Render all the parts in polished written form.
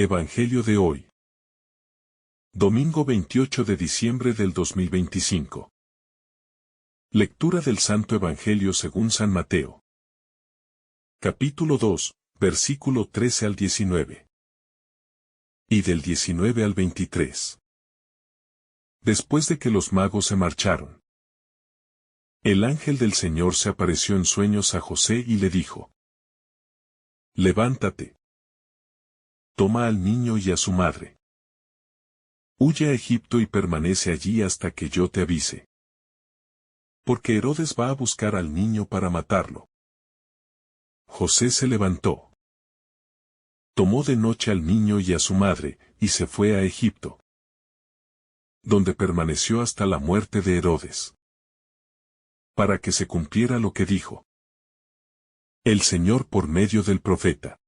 Evangelio de hoy. Domingo 28 de diciembre del 2025. Lectura del Santo Evangelio según San Mateo. Capítulo 2, versículo 13 al 19. Y del 19 al 23. Después de que los magos se marcharon, el ángel del Señor se apareció en sueños a José y le dijo: Levántate. Toma al niño y a su madre. Huye a Egipto y permanece allí hasta que yo te avise. Porque Herodes va a buscar al niño para matarlo. José se levantó. Tomó de noche al niño y a su madre, y se fue a Egipto, donde permaneció hasta la muerte de Herodes, para que se cumpliera lo que dijo el Señor por medio del profeta: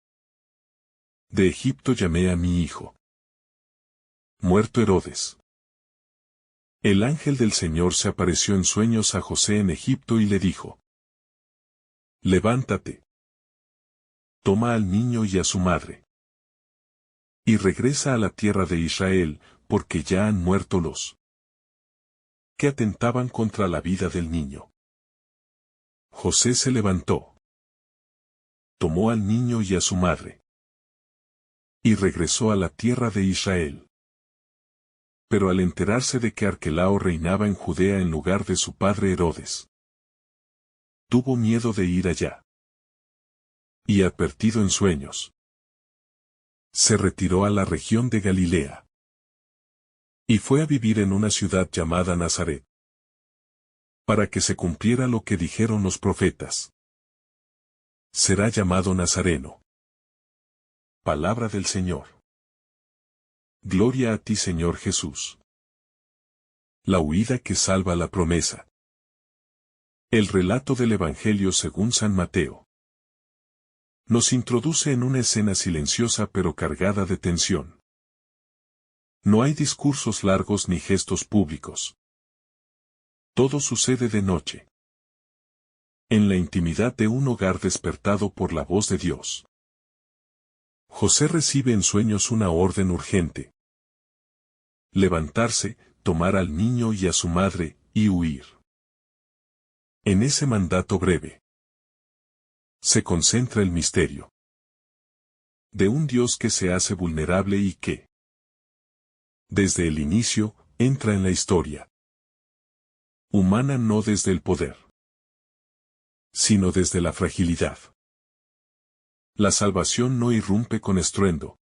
De Egipto llamé a mi hijo. Muerto Herodes, el ángel del Señor se apareció en sueños a José en Egipto y le dijo: Levántate. Toma al niño y a su madre. Y regresa a la tierra de Israel, porque ya han muerto los que atentaban contra la vida del niño. José se levantó. Tomó al niño y a su madre. Y regresó a la tierra de Israel. Pero al enterarse de que Arquelao reinaba en Judea en lugar de su padre Herodes, tuvo miedo de ir allá. Y advertido en sueños, se retiró a la región de Galilea. Y fue a vivir en una ciudad llamada Nazaret, para que se cumpliera lo que dijeron los profetas: será llamado Nazareno. Palabra del Señor. Gloria a ti, Señor Jesús. La huida que salva la promesa. El relato del Evangelio según San Mateo nos introduce en una escena silenciosa pero cargada de tensión. No hay discursos largos ni gestos públicos. Todo sucede de noche, en la intimidad de un hogar despertado por la voz de Dios. José recibe en sueños una orden urgente: levantarse, tomar al niño y a su madre, y huir. En ese mandato breve se concentra el misterio de un Dios que se hace vulnerable y que, desde el inicio, entra en la historia humana, no desde el poder, sino desde la fragilidad. La salvación no irrumpe con estruendo,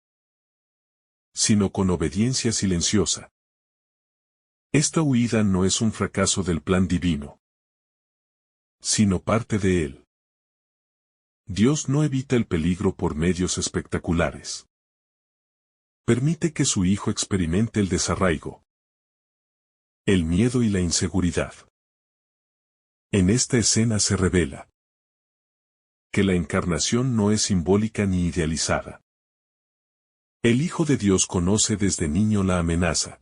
sino con obediencia silenciosa. Esta huida no es un fracaso del plan divino, sino parte de él. Dios no evita el peligro por medios espectaculares. Permite que su Hijo experimente el desarraigo, el miedo y la inseguridad. En esta escena se revela que la encarnación no es simbólica ni idealizada. El Hijo de Dios conoce desde niño la amenaza,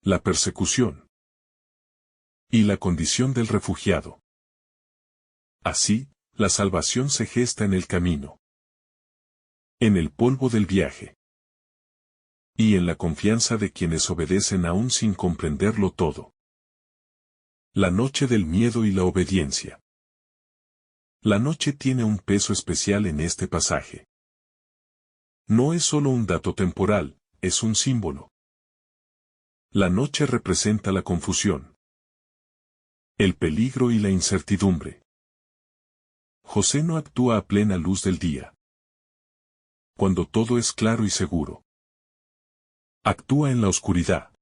la persecución y la condición del refugiado. Así, la salvación se gesta en el camino, en el polvo del viaje, y en la confianza de quienes obedecen aún sin comprenderlo todo. La noche del miedo y la obediencia. La noche tiene un peso especial en este pasaje. No es solo un dato temporal, es un símbolo. La noche representa la confusión, el peligro y la incertidumbre. José no actúa a plena luz del día, cuando todo es claro y seguro. Actúa en la oscuridad,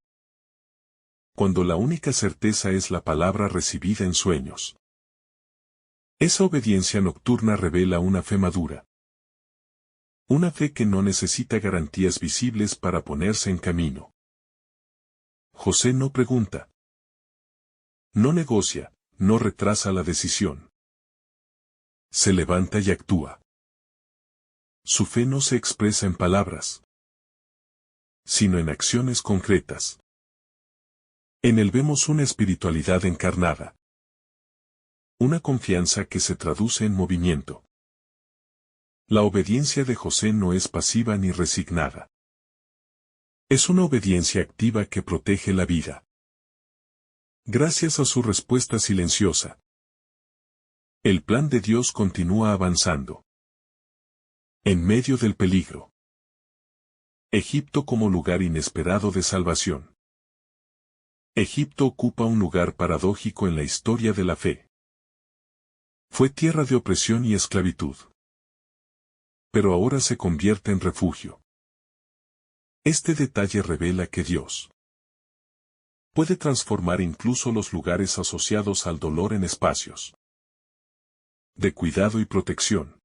cuando la única certeza es la palabra recibida en sueños. Esa obediencia nocturna revela una fe madura. Una fe que no necesita garantías visibles para ponerse en camino. José no pregunta, no negocia, no retrasa la decisión. Se levanta y actúa. Su fe no se expresa en palabras, sino en acciones concretas. En él vemos una espiritualidad encarnada. Una confianza que se traduce en movimiento. La obediencia de José no es pasiva ni resignada. Es una obediencia activa que protege la vida. Gracias a su respuesta silenciosa, el plan de Dios continúa avanzando. En medio del peligro. Egipto como lugar inesperado de salvación. Egipto ocupa un lugar paradójico en la historia de la fe. Fue tierra de opresión y esclavitud. Pero ahora se convierte en refugio. Este detalle revela que Dios puede transformar incluso los lugares asociados al dolor en espacios de cuidado y protección.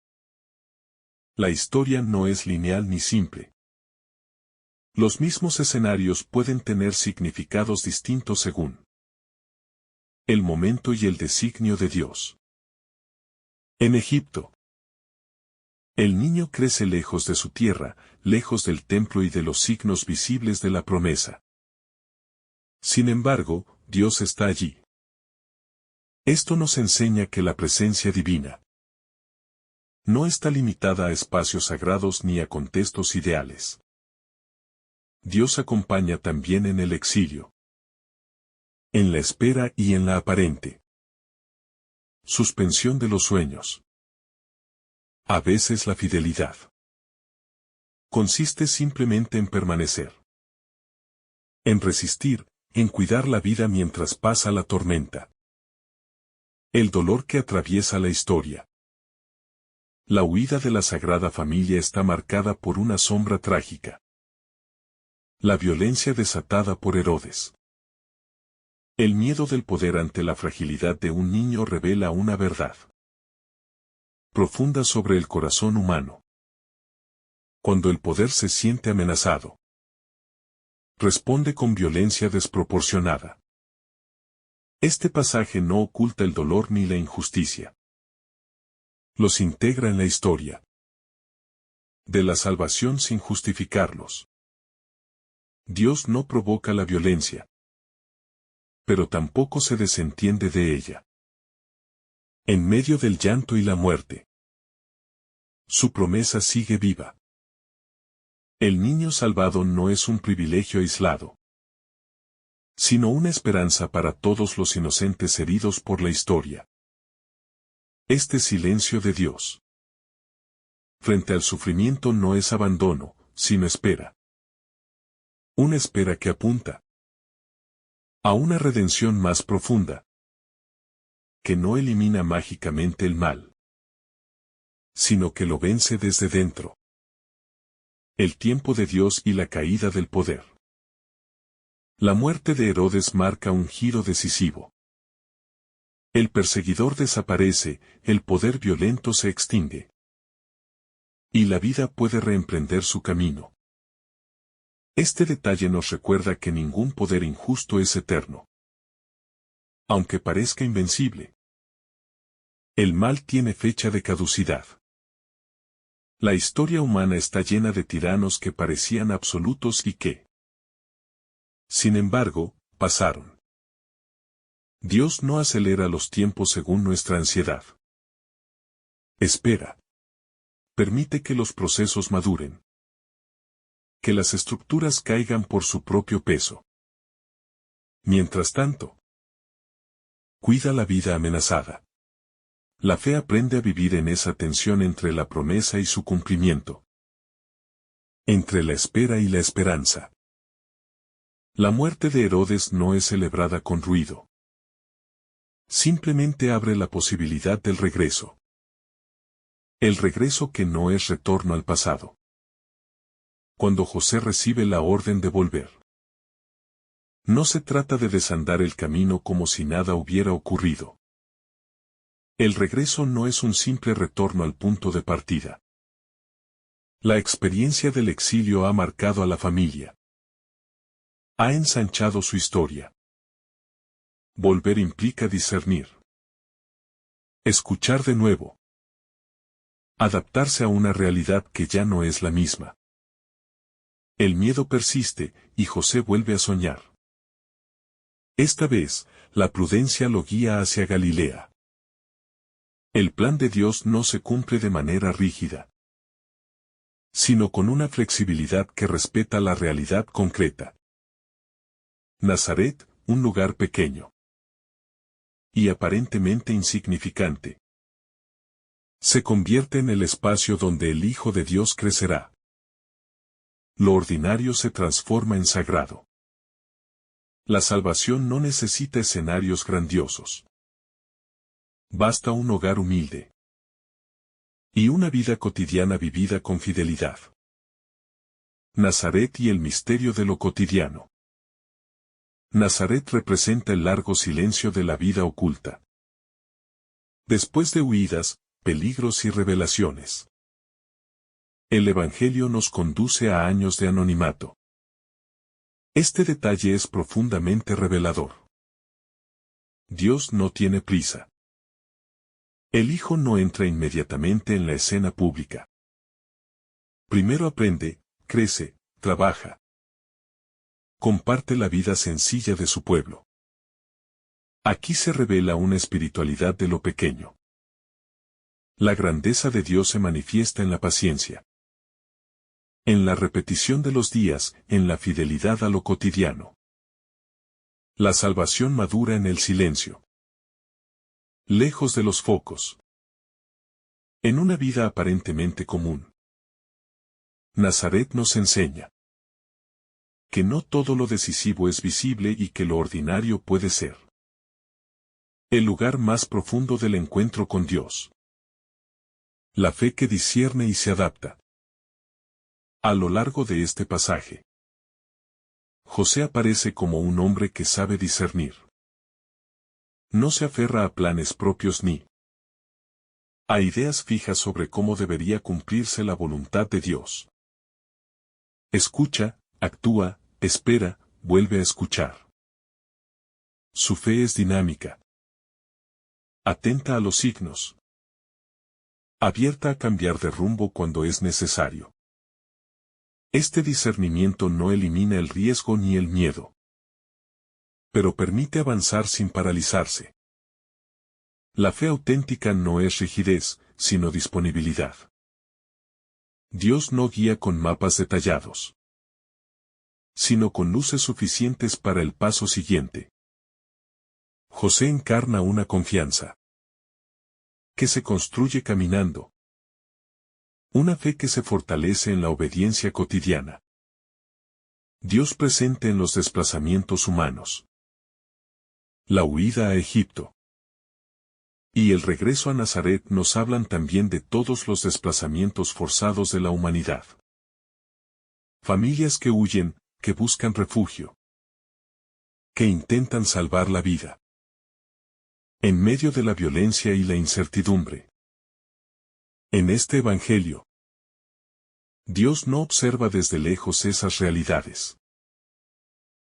La historia no es lineal ni simple. Los mismos escenarios pueden tener significados distintos según el momento y el designio de Dios. En Egipto, el niño crece lejos de su tierra, lejos del templo y de los signos visibles de la promesa. Sin embargo, Dios está allí. Esto nos enseña que la presencia divina no está limitada a espacios sagrados ni a contextos ideales. Dios acompaña también en el exilio, en la espera y en la aparente suspensión de los sueños. A veces la fidelidad consiste simplemente en permanecer, en resistir, en cuidar la vida mientras pasa la tormenta. El dolor que atraviesa la historia. La huida de la Sagrada Familia está marcada por una sombra trágica. La violencia desatada por Herodes. El miedo del poder ante la fragilidad de un niño revela una verdad profunda sobre el corazón humano. Cuando el poder se siente amenazado, responde con violencia desproporcionada. Este pasaje no oculta el dolor ni la injusticia. Los integra en la historia de la salvación sin justificarlos. Dios no provoca la violencia, pero tampoco se desentiende de ella. En medio del llanto y la muerte, su promesa sigue viva. El niño salvado no es un privilegio aislado, sino una esperanza para todos los inocentes heridos por la historia. Este silencio de Dios frente al sufrimiento no es abandono, sino espera. Una espera que apunta a una redención más profunda, que no elimina mágicamente el mal, sino que lo vence desde dentro. El tiempo de Dios y la caída del poder. La muerte de Herodes marca un giro decisivo. El perseguidor desaparece, el poder violento se extingue. Y la vida puede reemprender su camino. Este detalle nos recuerda que ningún poder injusto es eterno. Aunque parezca invencible, el mal tiene fecha de caducidad. La historia humana está llena de tiranos que parecían absolutos y que, sin embargo, pasaron. Dios no acelera los tiempos según nuestra ansiedad. Espera. Permite que los procesos maduren. Que las estructuras caigan por su propio peso. Mientras tanto, cuida la vida amenazada. La fe aprende a vivir en esa tensión entre la promesa y su cumplimiento. Entre la espera y la esperanza. La muerte de Herodes no es celebrada con ruido. Simplemente abre la posibilidad del regreso. El regreso que no es retorno al pasado. Cuando José recibe la orden de volver, no se trata de desandar el camino como si nada hubiera ocurrido. El regreso no es un simple retorno al punto de partida. La experiencia del exilio ha marcado a la familia. Ha ensanchado su historia. Volver implica discernir. Escuchar de nuevo. Adaptarse a una realidad que ya no es la misma. El miedo persiste, y José vuelve a soñar. Esta vez, la prudencia lo guía hacia Galilea. El plan de Dios no se cumple de manera rígida. sino con una flexibilidad que respeta la realidad concreta. Nazaret, un lugar pequeño y aparentemente insignificante, se convierte en el espacio donde el Hijo de Dios crecerá. Lo ordinario se transforma en sagrado. La salvación no necesita escenarios grandiosos. Basta un hogar humilde y una vida cotidiana vivida con fidelidad. Nazaret y el misterio de lo cotidiano. Nazaret representa el largo silencio de la vida oculta. Después de huidas, peligros y revelaciones, el Evangelio nos conduce a años de anonimato. Este detalle es profundamente revelador. Dios no tiene prisa. El Hijo no entra inmediatamente en la escena pública. Primero aprende, crece, trabaja. Comparte la vida sencilla de su pueblo. Aquí se revela una espiritualidad de lo pequeño. La grandeza de Dios se manifiesta en la paciencia, en la repetición de los días, en la fidelidad a lo cotidiano. La salvación madura en el silencio, lejos de los focos, en una vida aparentemente común. Nazaret nos enseña que no todo lo decisivo es visible y que lo ordinario puede ser el lugar más profundo del encuentro con Dios. La fe que discierne y se adapta. A lo largo de este pasaje, José aparece como un hombre que sabe discernir. No se aferra a planes propios ni a ideas fijas sobre cómo debería cumplirse la voluntad de Dios. Escucha, actúa, espera, vuelve a escuchar. Su fe es dinámica. Atenta a los signos. Abierta a cambiar de rumbo cuando es necesario. Este discernimiento no elimina el riesgo ni el miedo, pero permite avanzar sin paralizarse. La fe auténtica no es rigidez, sino disponibilidad. Dios no guía con mapas detallados, sino con luces suficientes para el paso siguiente. José encarna una confianza que se construye caminando. Una fe que se fortalece en la obediencia cotidiana. Dios presente en los desplazamientos humanos. La huida a Egipto y el regreso a Nazaret nos hablan también de todos los desplazamientos forzados de la humanidad. Familias que huyen, que buscan refugio, que intentan salvar la vida. En medio de la violencia y la incertidumbre. En este Evangelio, Dios no observa desde lejos esas realidades.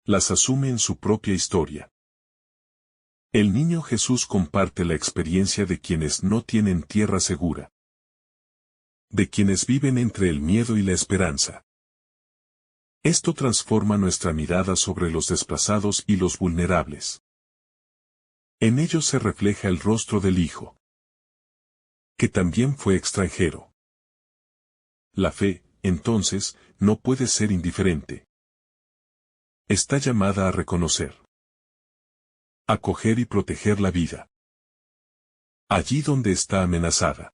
Las asume en su propia historia. El niño Jesús comparte la experiencia de quienes no tienen tierra segura. De quienes viven entre el miedo y la esperanza. Esto transforma nuestra mirada sobre los desplazados y los vulnerables. En ellos se refleja el rostro del Hijo, que también fue extranjero. La fe, entonces, no puede ser indiferente. Está llamada a reconocer, acoger y proteger la vida. Allí donde está amenazada.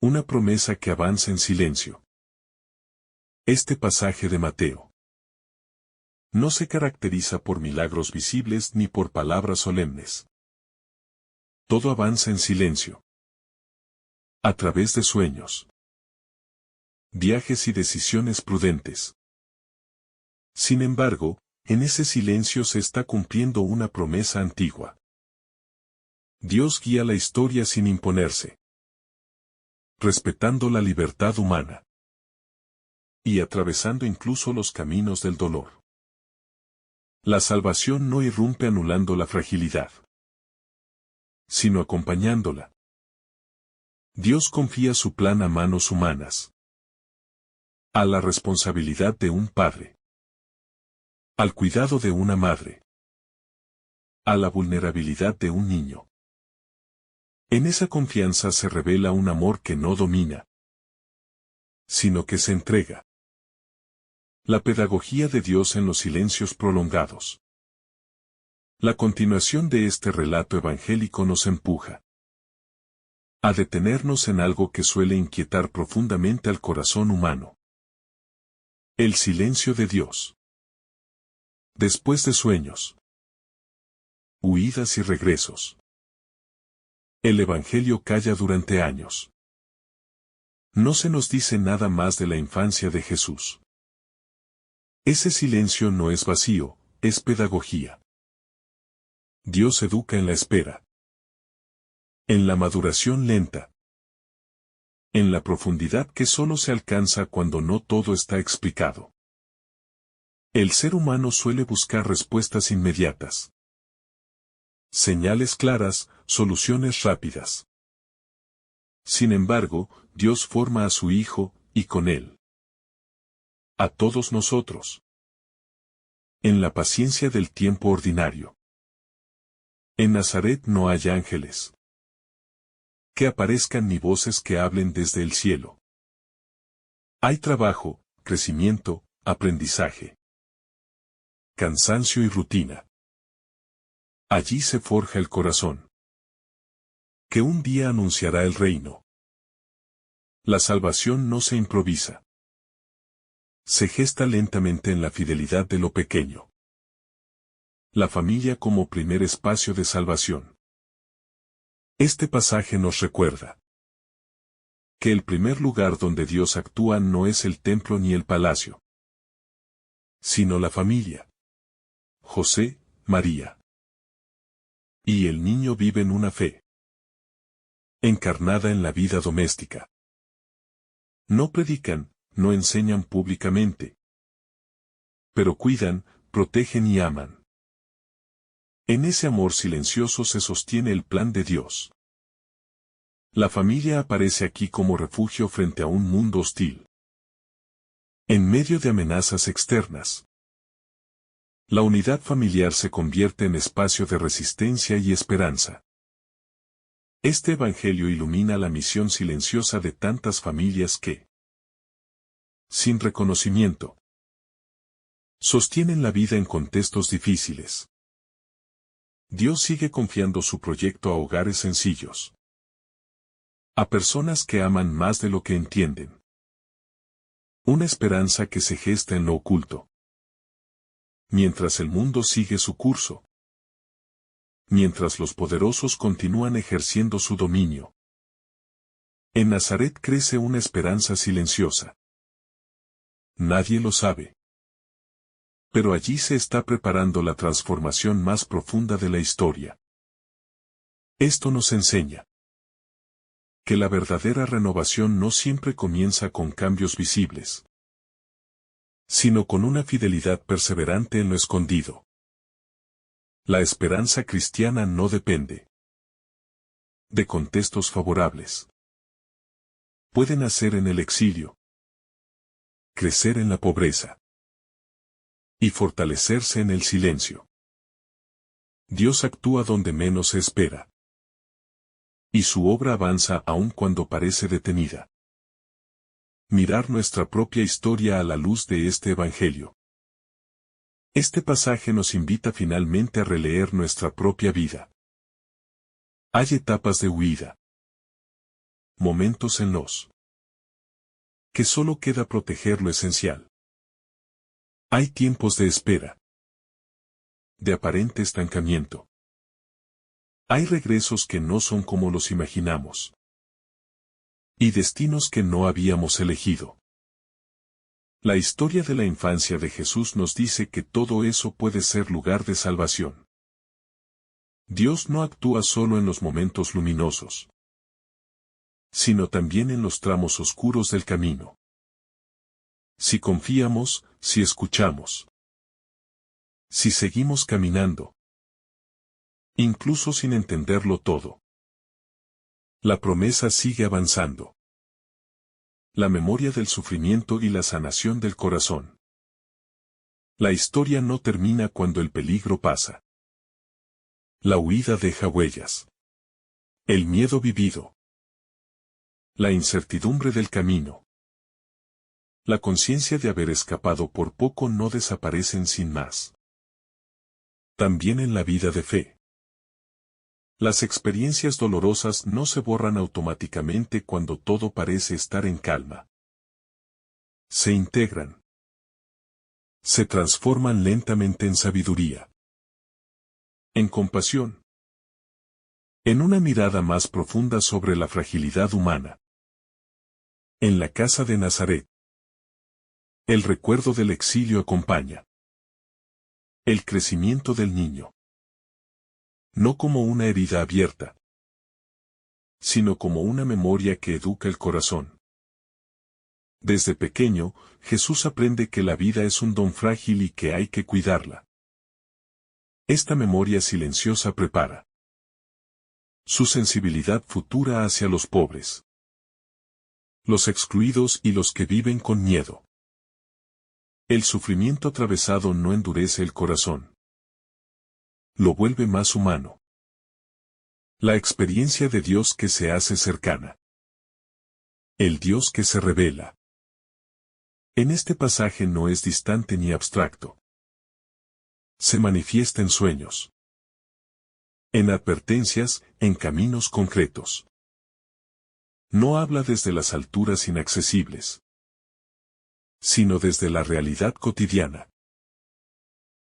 Una promesa que avanza en silencio. Este pasaje de Mateo no se caracteriza por milagros visibles ni por palabras solemnes. Todo avanza en silencio. A través de sueños, viajes y decisiones prudentes. Sin embargo, en ese silencio se está cumpliendo una promesa antigua. Dios guía la historia sin imponerse, respetando la libertad humana y atravesando incluso los caminos del dolor. La salvación no irrumpe anulando la fragilidad, sino acompañándola. Dios confía su plan a manos humanas, a la responsabilidad de un padre, al cuidado de una madre, a la vulnerabilidad de un niño. En esa confianza se revela un amor que no domina, sino que se entrega. La pedagogía de Dios en los silencios prolongados. La continuación de este relato evangélico nos empuja a detenernos en algo que suele inquietar profundamente al corazón humano. El silencio de Dios. Después de sueños, huidas y regresos, el Evangelio calla durante años. No se nos dice nada más de la infancia de Jesús. Ese silencio no es vacío, es pedagogía. Dios educa en la espera, en la maduración lenta, en la profundidad que solo se alcanza cuando no todo está explicado. El ser humano suele buscar respuestas inmediatas, señales claras, soluciones rápidas. Sin embargo, Dios forma a su Hijo, y con él a todos nosotros, en la paciencia del tiempo ordinario. En Nazaret no hay ángeles que aparezcan ni voces que hablen desde el cielo. Hay trabajo, crecimiento, aprendizaje, cansancio y rutina. Allí se forja el corazón, que un día anunciará el reino. La salvación no se improvisa. Se gesta lentamente en la fidelidad de lo pequeño. La familia como primer espacio de salvación. Este pasaje nos recuerda que el primer lugar donde Dios actúa no es el templo ni el palacio, sino la familia. José, María y el niño viven una fe encarnada en la vida doméstica. No predican, no enseñan públicamente, pero cuidan, protegen y aman. En ese amor silencioso se sostiene el plan de Dios. La familia aparece aquí como refugio frente a un mundo hostil. En medio de amenazas externas, la unidad familiar se convierte en espacio de resistencia y esperanza. Este evangelio ilumina la misión silenciosa de tantas familias que, sin reconocimiento, sostienen la vida en contextos difíciles. Dios sigue confiando su proyecto a hogares sencillos, a personas que aman más de lo que entienden. Una esperanza que se gesta en lo oculto, mientras el mundo sigue su curso. Mientras los poderosos continúan ejerciendo su dominio. En Nazaret crece una esperanza silenciosa. Nadie lo sabe. Pero allí se está preparando la transformación más profunda de la historia. Esto nos enseña que la verdadera renovación no siempre comienza con cambios visibles, sino con una fidelidad perseverante en lo escondido. La esperanza cristiana no depende de contextos favorables. Puede nacer en el exilio, crecer en la pobreza y fortalecerse en el silencio. Dios actúa donde menos se espera, y su obra avanza aun cuando parece detenida. Mirar nuestra propia historia a la luz de este Evangelio. Este pasaje nos invita finalmente a releer nuestra propia vida. Hay etapas de huida, momentos en los que solo queda proteger lo esencial. Hay tiempos de espera, de aparente estancamiento. Hay regresos que no son como los imaginamos, y destinos que no habíamos elegido. La historia de la infancia de Jesús nos dice que todo eso puede ser lugar de salvación. Dios no actúa solo en los momentos luminosos, sino también en los tramos oscuros del camino. Si confiamos, si escuchamos, si seguimos caminando, incluso sin entenderlo todo, la promesa sigue avanzando. La memoria del sufrimiento y la sanación del corazón. La historia no termina cuando el peligro pasa. La huida deja huellas. El miedo vivido. La incertidumbre del camino. La conciencia de haber escapado por poco no desaparecen sin más. También en la vida de fe. Las experiencias dolorosas no se borran automáticamente cuando todo parece estar en calma. Se integran. Se transforman lentamente en sabiduría. En compasión. En una mirada más profunda sobre la fragilidad humana. En la casa de Nazaret. El recuerdo del exilio acompaña. El crecimiento del niño. No como una herida abierta, sino como una memoria que educa el corazón. Desde pequeño, Jesús aprende que la vida es un don frágil y que hay que cuidarla. Esta memoria silenciosa prepara su sensibilidad futura hacia los pobres, los excluidos y los que viven con miedo. El sufrimiento atravesado no endurece el corazón. Lo vuelve más humano. La experiencia de Dios que se hace cercana. El Dios que se revela. En este pasaje no es distante ni abstracto. Se manifiesta en sueños. En advertencias, en caminos concretos. No habla desde las alturas inaccesibles, sino desde la realidad cotidiana.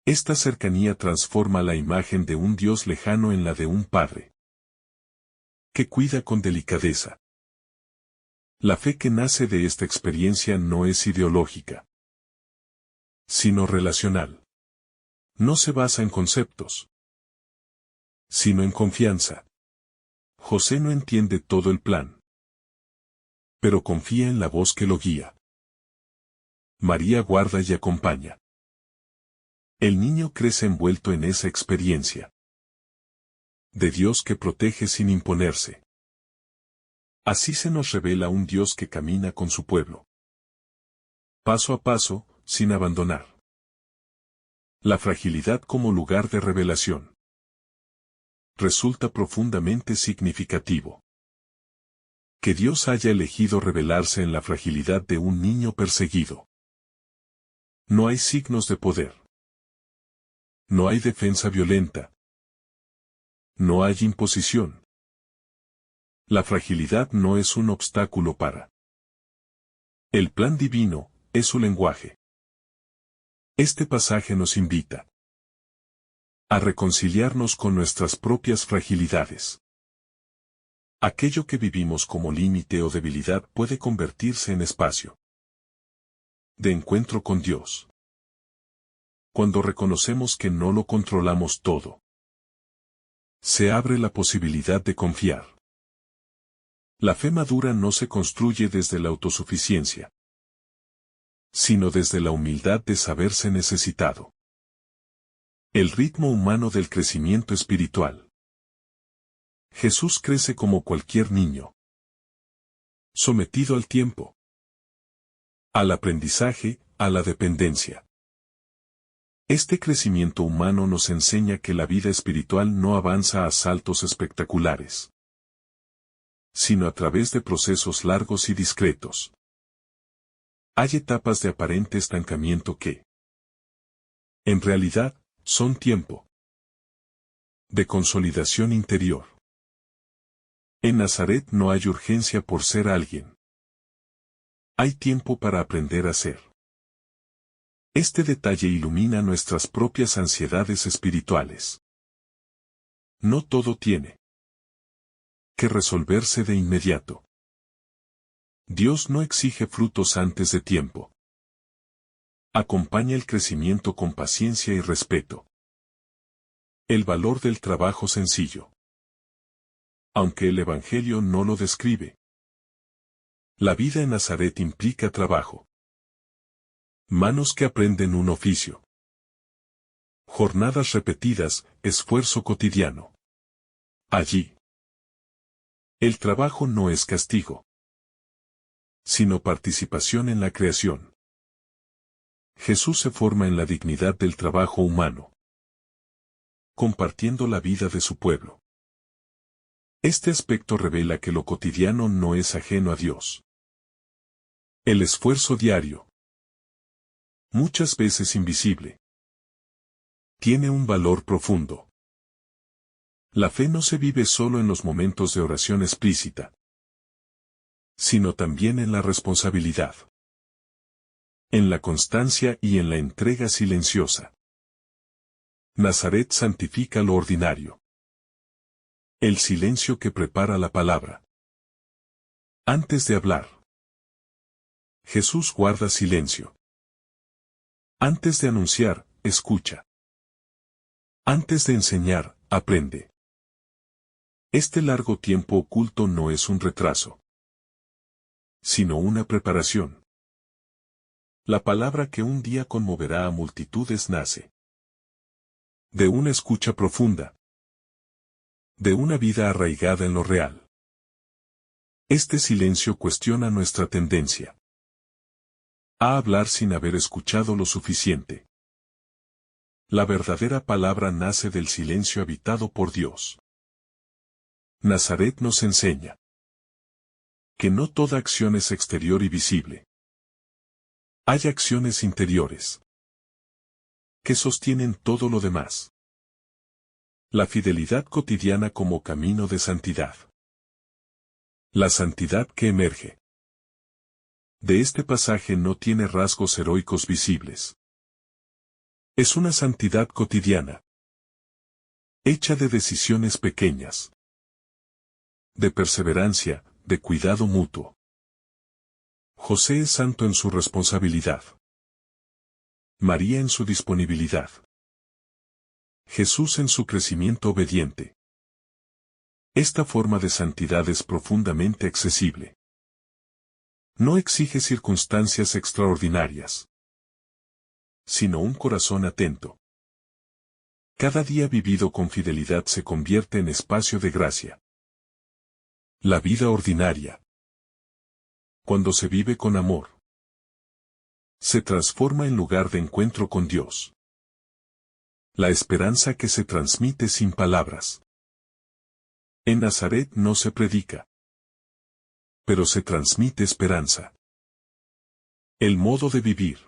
Esta cercanía transforma la imagen de un Dios lejano en la de un Padre que cuida con delicadeza. La fe que nace de esta experiencia no es ideológica, sino relacional. No se basa en conceptos, sino en confianza. José no entiende todo el plan, pero confía en la voz que lo guía. María guarda y acompaña. El niño crece envuelto en esa experiencia de Dios que protege sin imponerse. Así se nos revela un Dios que camina con su pueblo, paso a paso, sin abandonar. La fragilidad como lugar de revelación resulta profundamente significativo. Que Dios haya elegido revelarse en la fragilidad de un niño perseguido. No hay signos de poder. No hay defensa violenta. No hay imposición. La fragilidad no es un obstáculo para el plan divino, es su lenguaje. Este pasaje nos invita a reconciliarnos con nuestras propias fragilidades. Aquello que vivimos como límite o debilidad puede convertirse en espacio de encuentro con Dios. Cuando reconocemos que no lo controlamos todo, se abre la posibilidad de confiar. La fe madura no se construye desde la autosuficiencia, sino desde la humildad de saberse necesitado. El ritmo humano del crecimiento espiritual. Jesús crece como cualquier niño, sometido al tiempo, al aprendizaje, a la dependencia. Este crecimiento humano nos enseña que la vida espiritual no avanza a saltos espectaculares, sino a través de procesos largos y discretos. Hay etapas de aparente estancamiento que, en realidad, son tiempo de consolidación interior. En Nazaret no hay urgencia por ser alguien. Hay tiempo para aprender a ser. Este detalle ilumina nuestras propias ansiedades espirituales. No todo tiene que resolverse de inmediato. Dios no exige frutos antes de tiempo. Acompaña el crecimiento con paciencia y respeto. El valor del trabajo sencillo. Aunque el Evangelio no lo describe. La vida en Nazaret implica trabajo. Manos que aprenden un oficio. Jornadas repetidas, esfuerzo cotidiano. Allí. El trabajo no es castigo, sino participación en la creación. Jesús se forma en la dignidad del trabajo humano, compartiendo la vida de su pueblo. Este aspecto revela que lo cotidiano no es ajeno a Dios. El esfuerzo diario, muchas veces invisible, tiene un valor profundo. La fe no se vive solo en los momentos de oración explícita, sino también en la responsabilidad, en la constancia y en la entrega silenciosa. Nazaret santifica lo ordinario. El silencio que prepara la palabra. Antes de hablar, Jesús guarda silencio. Antes de anunciar, escucha. Antes de enseñar, aprende. Este largo tiempo oculto no es un retraso, sino una preparación. La palabra que un día conmoverá a multitudes nace de una escucha profunda, de una vida arraigada en lo real. Este silencio cuestiona nuestra tendencia a hablar sin haber escuchado lo suficiente. La verdadera palabra nace del silencio habitado por Dios. Nazaret nos enseña que no toda acción es exterior y visible. Hay acciones interiores que sostienen todo lo demás. La fidelidad cotidiana como camino de santidad. La santidad que emerge de este pasaje no tiene rasgos heroicos visibles. Es una santidad cotidiana, hecha de decisiones pequeñas, de perseverancia, de cuidado mutuo. José es santo en su responsabilidad. María en su disponibilidad. Jesús en su crecimiento obediente. Esta forma de santidad es profundamente accesible. No exige circunstancias extraordinarias, sino un corazón atento. Cada día vivido con fidelidad se convierte en espacio de gracia. La vida ordinaria, cuando se vive con amor, se transforma en lugar de encuentro con Dios. La esperanza que se transmite sin palabras. En Nazaret no se predica, pero se transmite esperanza. El modo de vivir,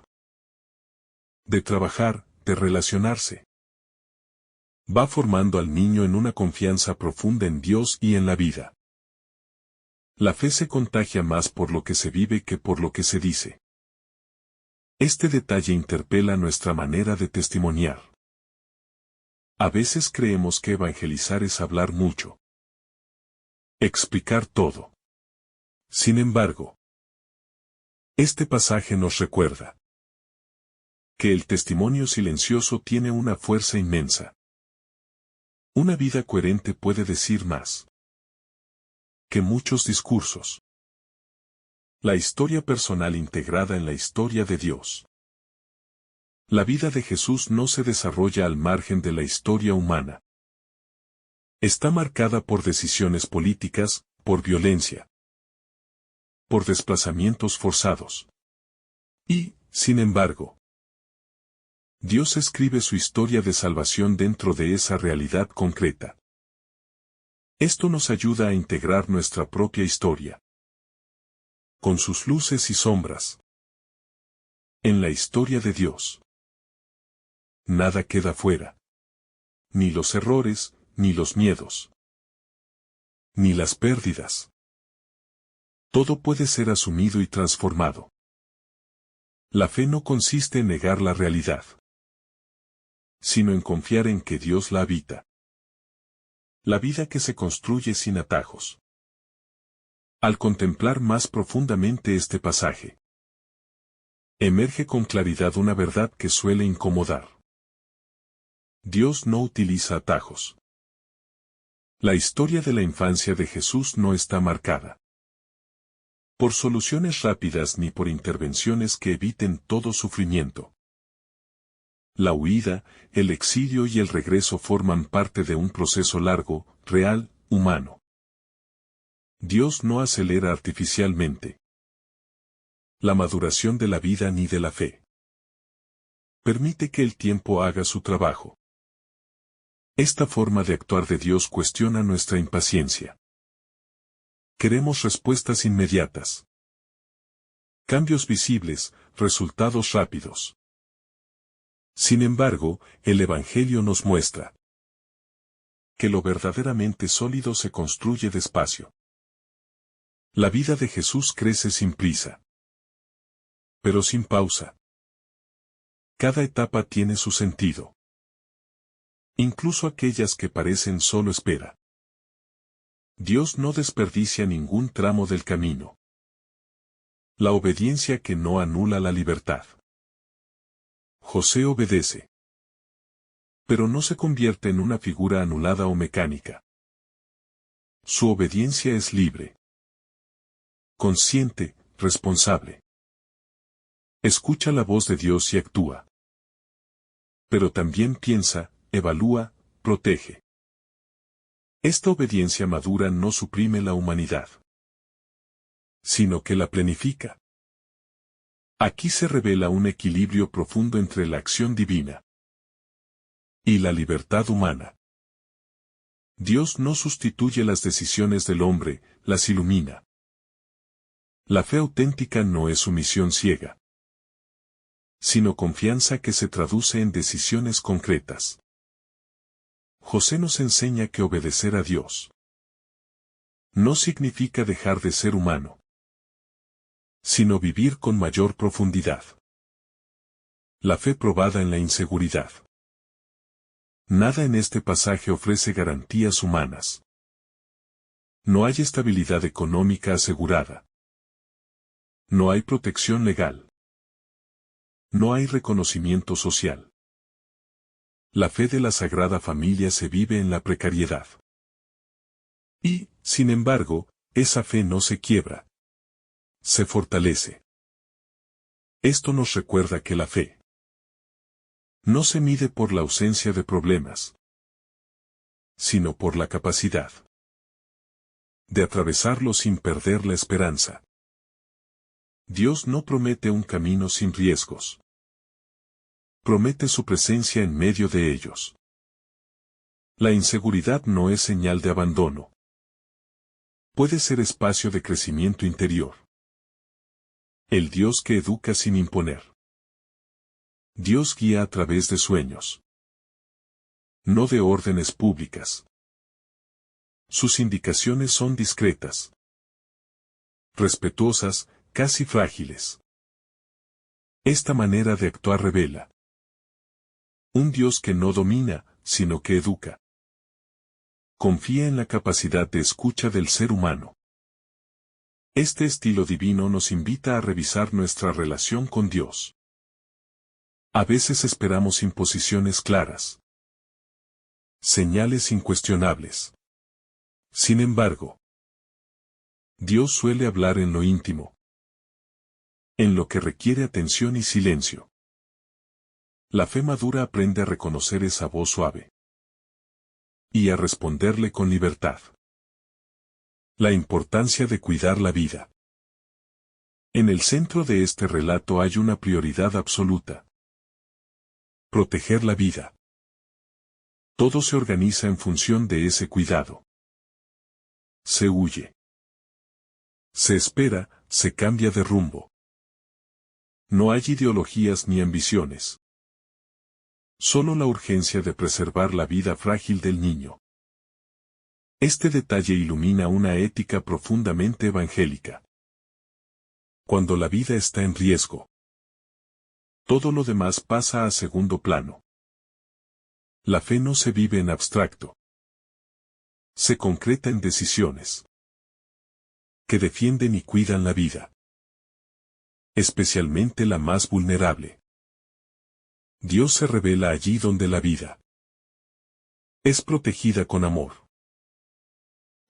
de trabajar, de relacionarse, va formando al niño en una confianza profunda en Dios y en la vida. La fe se contagia más por lo que se vive que por lo que se dice. Este detalle interpela nuestra manera de testimoniar. A veces creemos que evangelizar es hablar mucho, explicar todo. Sin embargo, este pasaje nos recuerda que el testimonio silencioso tiene una fuerza inmensa. Una vida coherente puede decir más que muchos discursos. La historia personal integrada en la historia de Dios. La vida de Jesús no se desarrolla al margen de la historia humana. Está marcada por decisiones políticas, por violencia, por desplazamientos forzados. Y, sin embargo, Dios escribe su historia de salvación dentro de esa realidad concreta. Esto nos ayuda a integrar nuestra propia historia, con sus luces y sombras, en la historia de Dios. Nada queda fuera. Ni los errores, ni los miedos, ni las pérdidas. Todo puede ser asumido y transformado. La fe no consiste en negar la realidad, sino en confiar en que Dios la habita. La vida que se construye sin atajos. Al contemplar más profundamente este pasaje, emerge con claridad una verdad que suele incomodar. Dios no utiliza atajos. La historia de la infancia de Jesús no está marcada por soluciones rápidas ni por intervenciones que eviten todo sufrimiento. La huida, el exilio y el regreso forman parte de un proceso largo, real, humano. Dios no acelera artificialmente la maduración de la vida ni de la fe. Permite que el tiempo haga su trabajo. Esta forma de actuar de Dios cuestiona nuestra impaciencia. Queremos respuestas inmediatas. Cambios visibles, resultados rápidos. Sin embargo, el Evangelio nos muestra que lo verdaderamente sólido se construye despacio. La vida de Jesús crece sin prisa, pero sin pausa. Cada etapa tiene su sentido, incluso aquellas que parecen solo espera. Dios no desperdicia ningún tramo del camino. La obediencia que no anula la libertad. José obedece, pero no se convierte en una figura anulada o mecánica. Su obediencia es libre, consciente, responsable. Escucha la voz de Dios y actúa. Pero también piensa, evalúa, protege. Esta obediencia madura no suprime la humanidad, sino que la planifica. Aquí se revela un equilibrio profundo entre la acción divina y la libertad humana. Dios no sustituye las decisiones del hombre, las ilumina. La fe auténtica no es sumisión ciega, sino confianza que se traduce en decisiones concretas. José nos enseña que obedecer a Dios no significa dejar de ser humano, sino vivir con mayor profundidad. La fe probada en la inseguridad. Nada en este pasaje ofrece garantías humanas. No hay estabilidad económica asegurada. No hay protección legal. No hay reconocimiento social. La fe de la Sagrada Familia se vive en la precariedad. Y, sin embargo, esa fe no se quiebra. Se fortalece. Esto nos recuerda que la fe no se mide por la ausencia de problemas, sino por la capacidad de atravesarlo sin perder la esperanza. Dios no promete un camino sin riesgos. Promete su presencia en medio de ellos. La inseguridad no es señal de abandono. Puede ser espacio de crecimiento interior. El Dios que educa sin imponer. Dios guía a través de sueños, no de órdenes públicas. Sus indicaciones son discretas, respetuosas, casi frágiles. Esta manera de actuar revela un Dios que no domina, sino que educa. Confía en la capacidad de escucha del ser humano. Este estilo divino nos invita a revisar nuestra relación con Dios. A veces esperamos imposiciones claras, señales incuestionables. Sin embargo, Dios suele hablar en lo íntimo, en lo que requiere atención y silencio. La fe madura aprende a reconocer esa voz suave y a responderle con libertad. La importancia de cuidar la vida. En el centro de este relato hay una prioridad absoluta: proteger la vida. Todo se organiza en función de ese cuidado. Se huye, se espera, se cambia de rumbo. No hay ideologías ni ambiciones. Solo la urgencia de preservar la vida frágil del niño. Este detalle ilumina una ética profundamente evangélica. Cuando la vida está en riesgo, todo lo demás pasa a segundo plano. La fe no se vive en abstracto. Se concreta en decisiones que defienden y cuidan la vida, especialmente la más vulnerable. Dios se revela allí donde la vida es protegida con amor.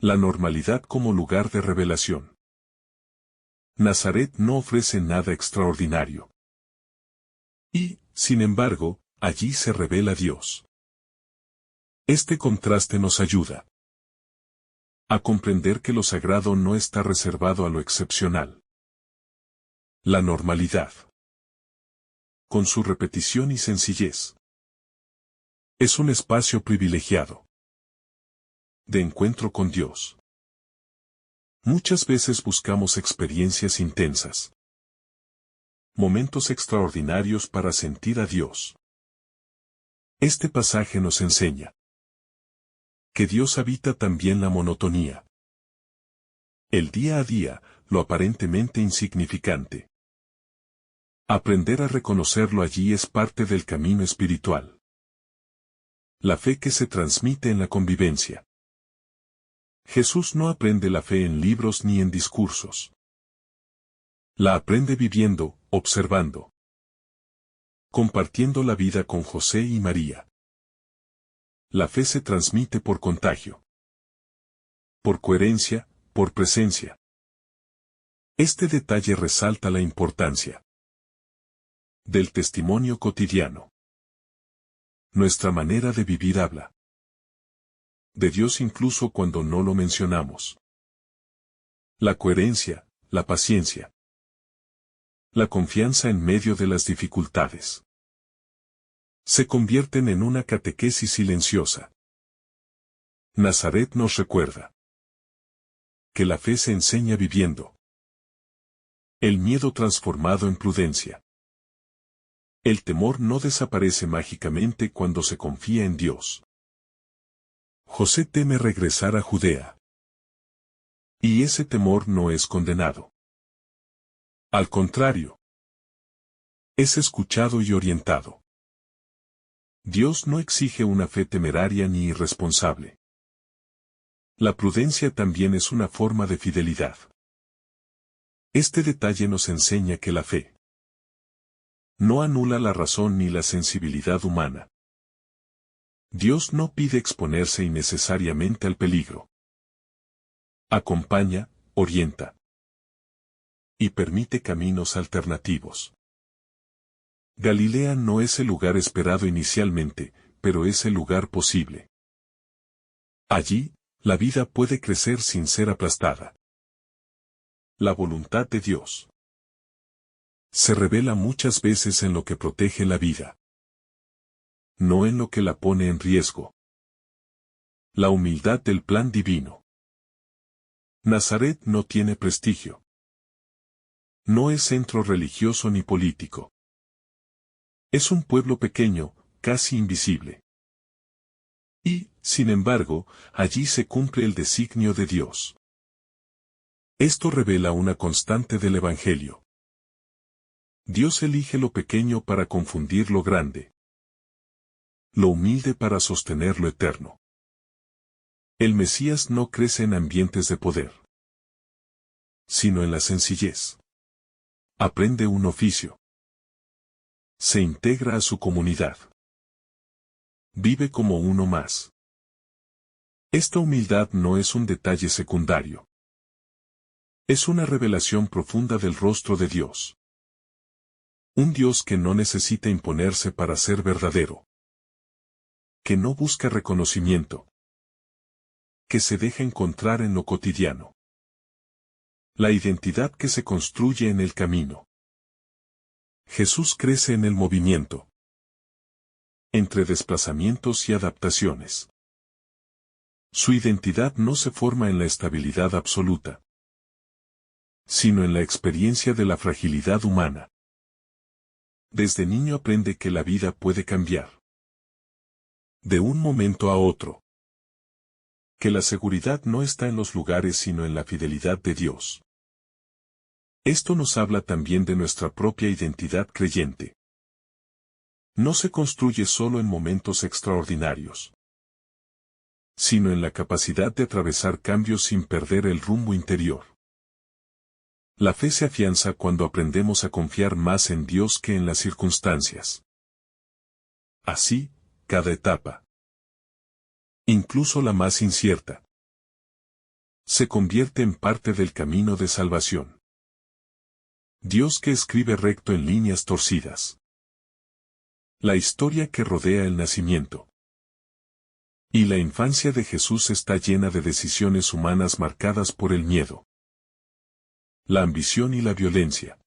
La normalidad como lugar de revelación. Nazaret no ofrece nada extraordinario. Y, sin embargo, allí se revela Dios. Este contraste nos ayuda a comprender que lo sagrado no está reservado a lo excepcional. La normalidad, con su repetición y sencillez, es un espacio privilegiado de encuentro con Dios. Muchas veces buscamos experiencias intensas, momentos extraordinarios para sentir a Dios. Este pasaje nos enseña que Dios habita también la monotonía. El día a día, lo aparentemente insignificante. Aprender a reconocerlo allí es parte del camino espiritual. La fe que se transmite en la convivencia. Jesús no aprende la fe en libros ni en discursos. La aprende viviendo, observando. Compartiendo la vida con José y María. La fe se transmite por contagio. Por coherencia, por presencia. Este detalle resalta la importancia del testimonio cotidiano. Nuestra manera de vivir habla de Dios incluso cuando no lo mencionamos. La coherencia, la paciencia. La confianza en medio de las dificultades. Se convierten en una catequesis silenciosa. Nazaret nos recuerda que la fe se enseña viviendo. El miedo transformado en prudencia. El temor no desaparece mágicamente cuando se confía en Dios. José teme regresar a Judea. Y ese temor no es condenado. Al contrario, es escuchado y orientado. Dios no exige una fe temeraria ni irresponsable. La prudencia también es una forma de fidelidad. Este detalle nos enseña que la fe no anula la razón ni la sensibilidad humana. Dios no pide exponerse innecesariamente al peligro. Acompaña, orienta y permite caminos alternativos. Galilea no es el lugar esperado inicialmente, pero es el lugar posible. Allí, la vida puede crecer sin ser aplastada. La voluntad de Dios se revela muchas veces en lo que protege la vida, no en lo que la pone en riesgo. La humildad del plan divino. Nazaret no tiene prestigio. No es centro religioso ni político. Es un pueblo pequeño, casi invisible. Y, sin embargo, allí se cumple el designio de Dios. Esto revela una constante del Evangelio. Dios elige lo pequeño para confundir lo grande. Lo humilde para sostener lo eterno. El Mesías no crece en ambientes de poder, sino en la sencillez. Aprende un oficio. Se integra a su comunidad. Vive como uno más. Esta humildad no es un detalle secundario. Es una revelación profunda del rostro de Dios. Un Dios que no necesita imponerse para ser verdadero. Que no busca reconocimiento. Que se deja encontrar en lo cotidiano. La identidad que se construye en el camino. Jesús crece en el movimiento. Entre desplazamientos y adaptaciones. Su identidad no se forma en la estabilidad absoluta, sino en la experiencia de la fragilidad humana. Desde niño aprende que la vida puede cambiar. De un momento a otro. Que la seguridad no está en los lugares sino en la fidelidad de Dios. Esto nos habla también de nuestra propia identidad creyente. No se construye solo en momentos extraordinarios, sino en la capacidad de atravesar cambios sin perder el rumbo interior. La fe se afianza cuando aprendemos a confiar más en Dios que en las circunstancias. Así, cada etapa, incluso la más incierta, se convierte en parte del camino de salvación. Dios que escribe recto en líneas torcidas. La historia que rodea el nacimiento y la infancia de Jesús está llena de decisiones humanas marcadas por el miedo, la ambición y la violencia.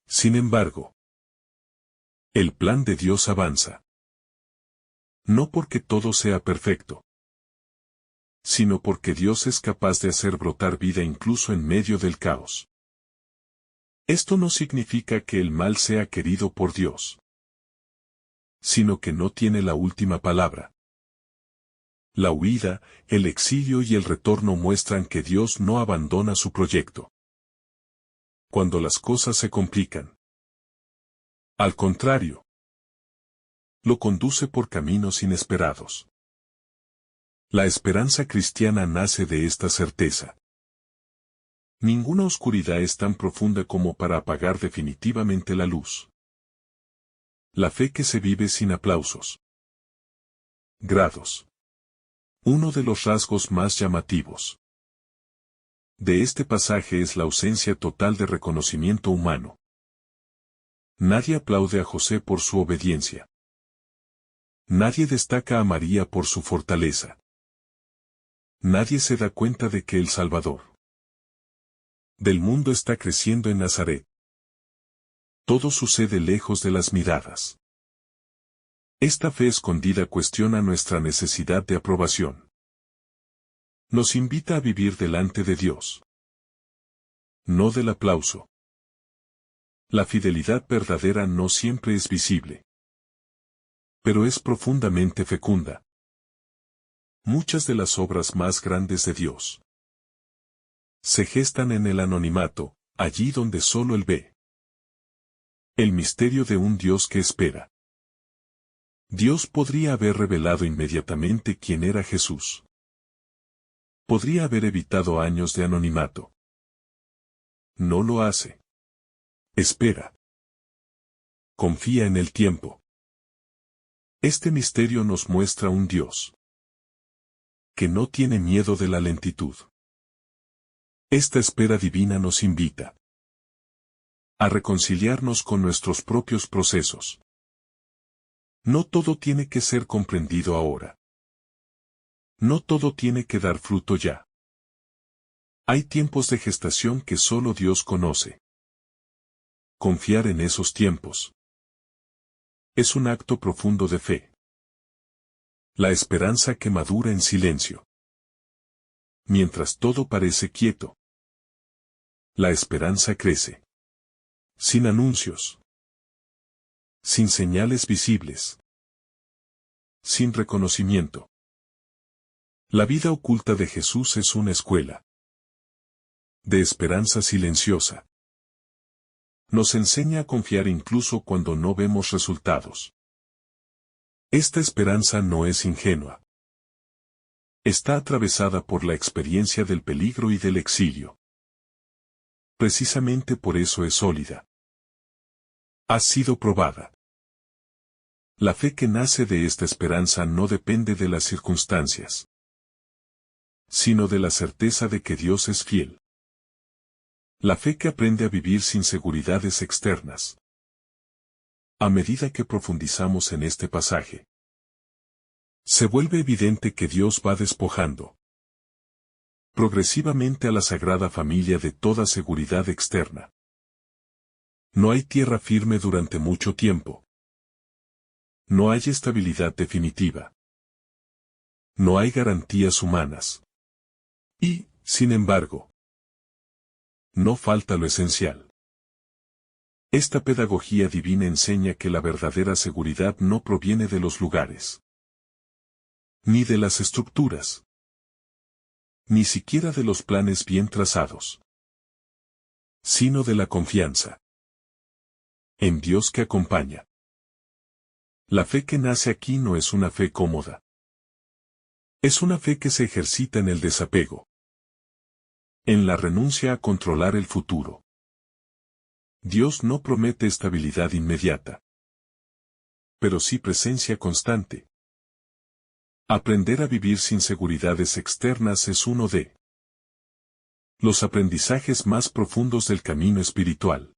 Sin embargo, el plan de Dios avanza. No porque todo sea perfecto, sino porque Dios es capaz de hacer brotar vida incluso en medio del caos. Esto no significa que el mal sea querido por Dios. sino que no tiene la última palabra. La huida, el exilio y el retorno muestran que Dios no abandona su proyecto cuando las cosas se complican. Al contrario, lo conduce por caminos inesperados. La esperanza cristiana nace de esta certeza. Ninguna oscuridad es tan profunda como para apagar definitivamente la luz. La fe que se vive sin aplausos. Grados. Uno de los rasgos más llamativos de este pasaje es la ausencia total de reconocimiento humano. Nadie aplaude a José por su obediencia. Nadie destaca a María por su fortaleza. Nadie se da cuenta de que el Salvador del mundo está creciendo en Nazaret. Todo sucede lejos de las miradas. Esta fe escondida cuestiona nuestra necesidad de aprobación. Nos invita a vivir delante de Dios, no del aplauso. La fidelidad verdadera no siempre es visible, pero es profundamente fecunda. Muchas de las obras más grandes de Dios se gestan en el anonimato, allí donde solo Él ve. El misterio de un Dios que espera. Dios podría haber revelado inmediatamente quién era Jesús. Podría haber evitado años de anonimato. No lo hace. Espera. Confía en el tiempo. Este misterio nos muestra un Dios que no tiene miedo de la lentitud. Esta espera divina nos invita a reconciliarnos con nuestros propios procesos. No todo tiene que ser comprendido ahora. No todo tiene que dar fruto ya. Hay tiempos de gestación que solo Dios conoce. Confiar en esos tiempos es un acto profundo de fe. La esperanza que madura en silencio. Mientras todo parece quieto, la esperanza crece. Sin anuncios. Sin señales visibles. Sin reconocimiento. La vida oculta de Jesús es una escuela de esperanza silenciosa. Nos enseña a confiar incluso cuando no vemos resultados. Esta esperanza no es ingenua. Está atravesada por la experiencia del peligro y del exilio. Precisamente por eso es sólida. Ha sido probada. La fe que nace de esta esperanza no depende de las circunstancias, sino de la certeza de que Dios es fiel. La fe que aprende a vivir sin seguridades externas. A medida que profundizamos en este pasaje, se vuelve evidente que Dios va despojando progresivamente a la Sagrada Familia de toda seguridad externa. No hay tierra firme durante mucho tiempo. No hay estabilidad definitiva. No hay garantías humanas. Y, sin embargo, no falta lo esencial. Esta pedagogía divina enseña que la verdadera seguridad no proviene de los lugares, ni de las estructuras, ni siquiera de los planes bien trazados, sino de la confianza en Dios que acompaña. La fe que nace aquí no es una fe cómoda. Es una fe que se ejercita en el desapego, en la renuncia a controlar el futuro. Dios no promete estabilidad inmediata, pero sí presencia constante. Aprender a vivir sin seguridades externas es uno de los aprendizajes más profundos del camino espiritual.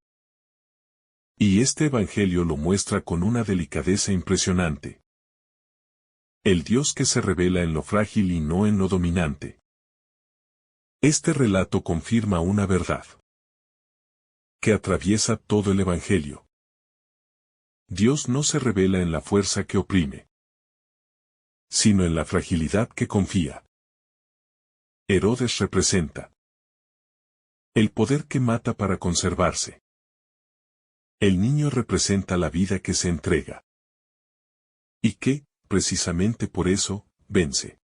Y este Evangelio lo muestra con una delicadeza impresionante. El Dios que se revela en lo frágil y no en lo dominante. Este relato confirma una verdad que atraviesa todo el Evangelio. Dios no se revela en la fuerza que oprime, sino en la fragilidad que confía. Herodes representa el poder que mata para conservarse. El niño representa la vida que se entrega. Y que, precisamente por eso, vence.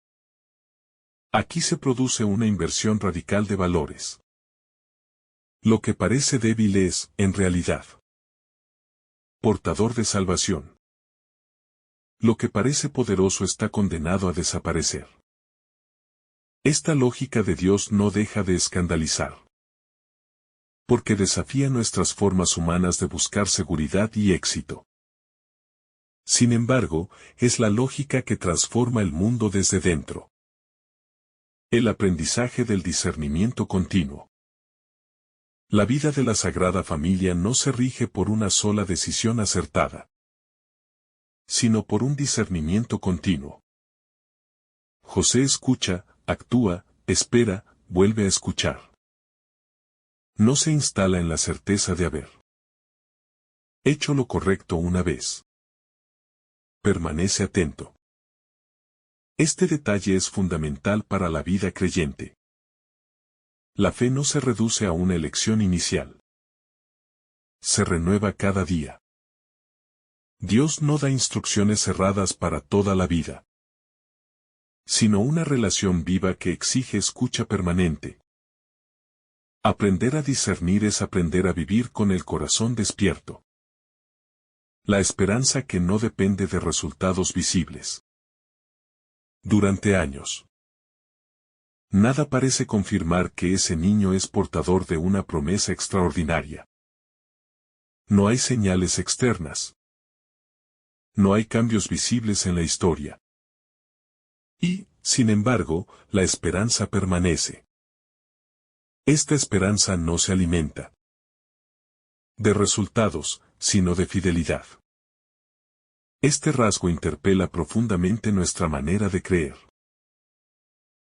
Aquí se produce una inversión radical de valores. Lo que parece débil es, en realidad, portador de salvación. Lo que parece poderoso está condenado a desaparecer. Esta lógica de Dios no deja de escandalizar. Porque desafía nuestras formas humanas de buscar seguridad y éxito. Sin embargo, es la lógica que transforma el mundo desde dentro. El aprendizaje del discernimiento continuo. La vida de la Sagrada Familia no se rige por una sola decisión acertada, sino por un discernimiento continuo. José escucha, actúa, espera, vuelve a escuchar. No se instala en la certeza de haber hecho lo correcto una vez. Permanece atento. Este detalle es fundamental para la vida creyente. La fe no se reduce a una elección inicial. Se renueva cada día. Dios no da instrucciones cerradas para toda la vida, sino una relación viva que exige escucha permanente. Aprender a discernir es aprender a vivir con el corazón despierto. La esperanza que no depende de resultados visibles. Durante años, nada parece confirmar que ese niño es portador de una promesa extraordinaria. No hay señales externas. No hay cambios visibles en la historia. Y, sin embargo, la esperanza permanece. Esta esperanza no se alimenta de resultados, sino de fidelidad. Este rasgo interpela profundamente nuestra manera de creer.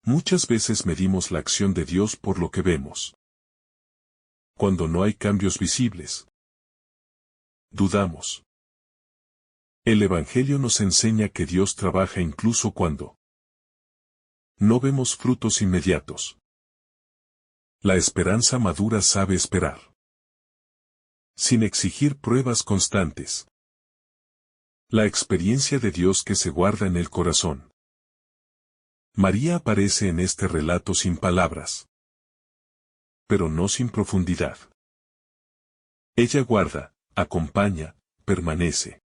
Muchas veces medimos la acción de Dios por lo que vemos. Cuando no hay cambios visibles, dudamos. El Evangelio nos enseña que Dios trabaja incluso cuando no vemos frutos inmediatos. La esperanza madura sabe esperar, sin exigir pruebas constantes. La experiencia de Dios que se guarda en el corazón. María aparece en este relato sin palabras, pero no sin profundidad. Ella guarda, acompaña, permanece.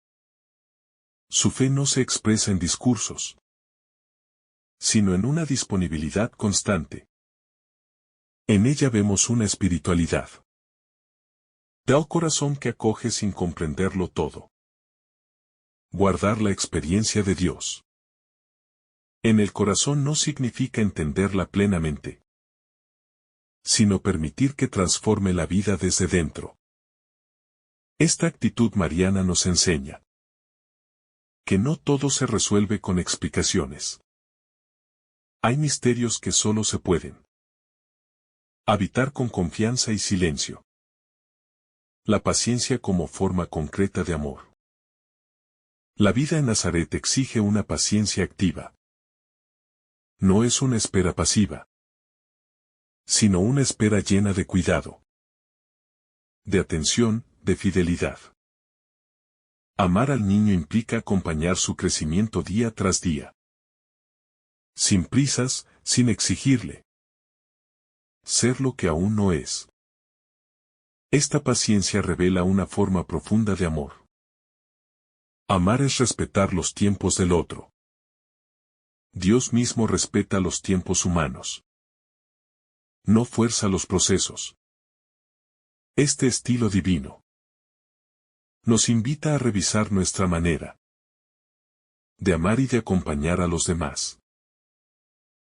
Su fe no se expresa en discursos, sino en una disponibilidad constante. En ella vemos una espiritualidad de corazón que acoge sin comprenderlo todo. Guardar la experiencia de Dios en el corazón no significa entenderla plenamente, sino permitir que transforme la vida desde dentro. Esta actitud mariana nos enseña que no todo se resuelve con explicaciones. Hay misterios que solo se pueden habitar con confianza y silencio. La paciencia como forma concreta de amor. La vida en Nazaret exige una paciencia activa. No es una espera pasiva, sino una espera llena de cuidado, de atención, de fidelidad. Amar al niño implica acompañar su crecimiento día tras día. Sin prisas, sin exigirle ser lo que aún no es. Esta paciencia revela una forma profunda de amor. Amar es respetar los tiempos del otro. Dios mismo respeta los tiempos humanos. No fuerza los procesos. Este estilo divino nos invita a revisar nuestra manera de amar y de acompañar a los demás.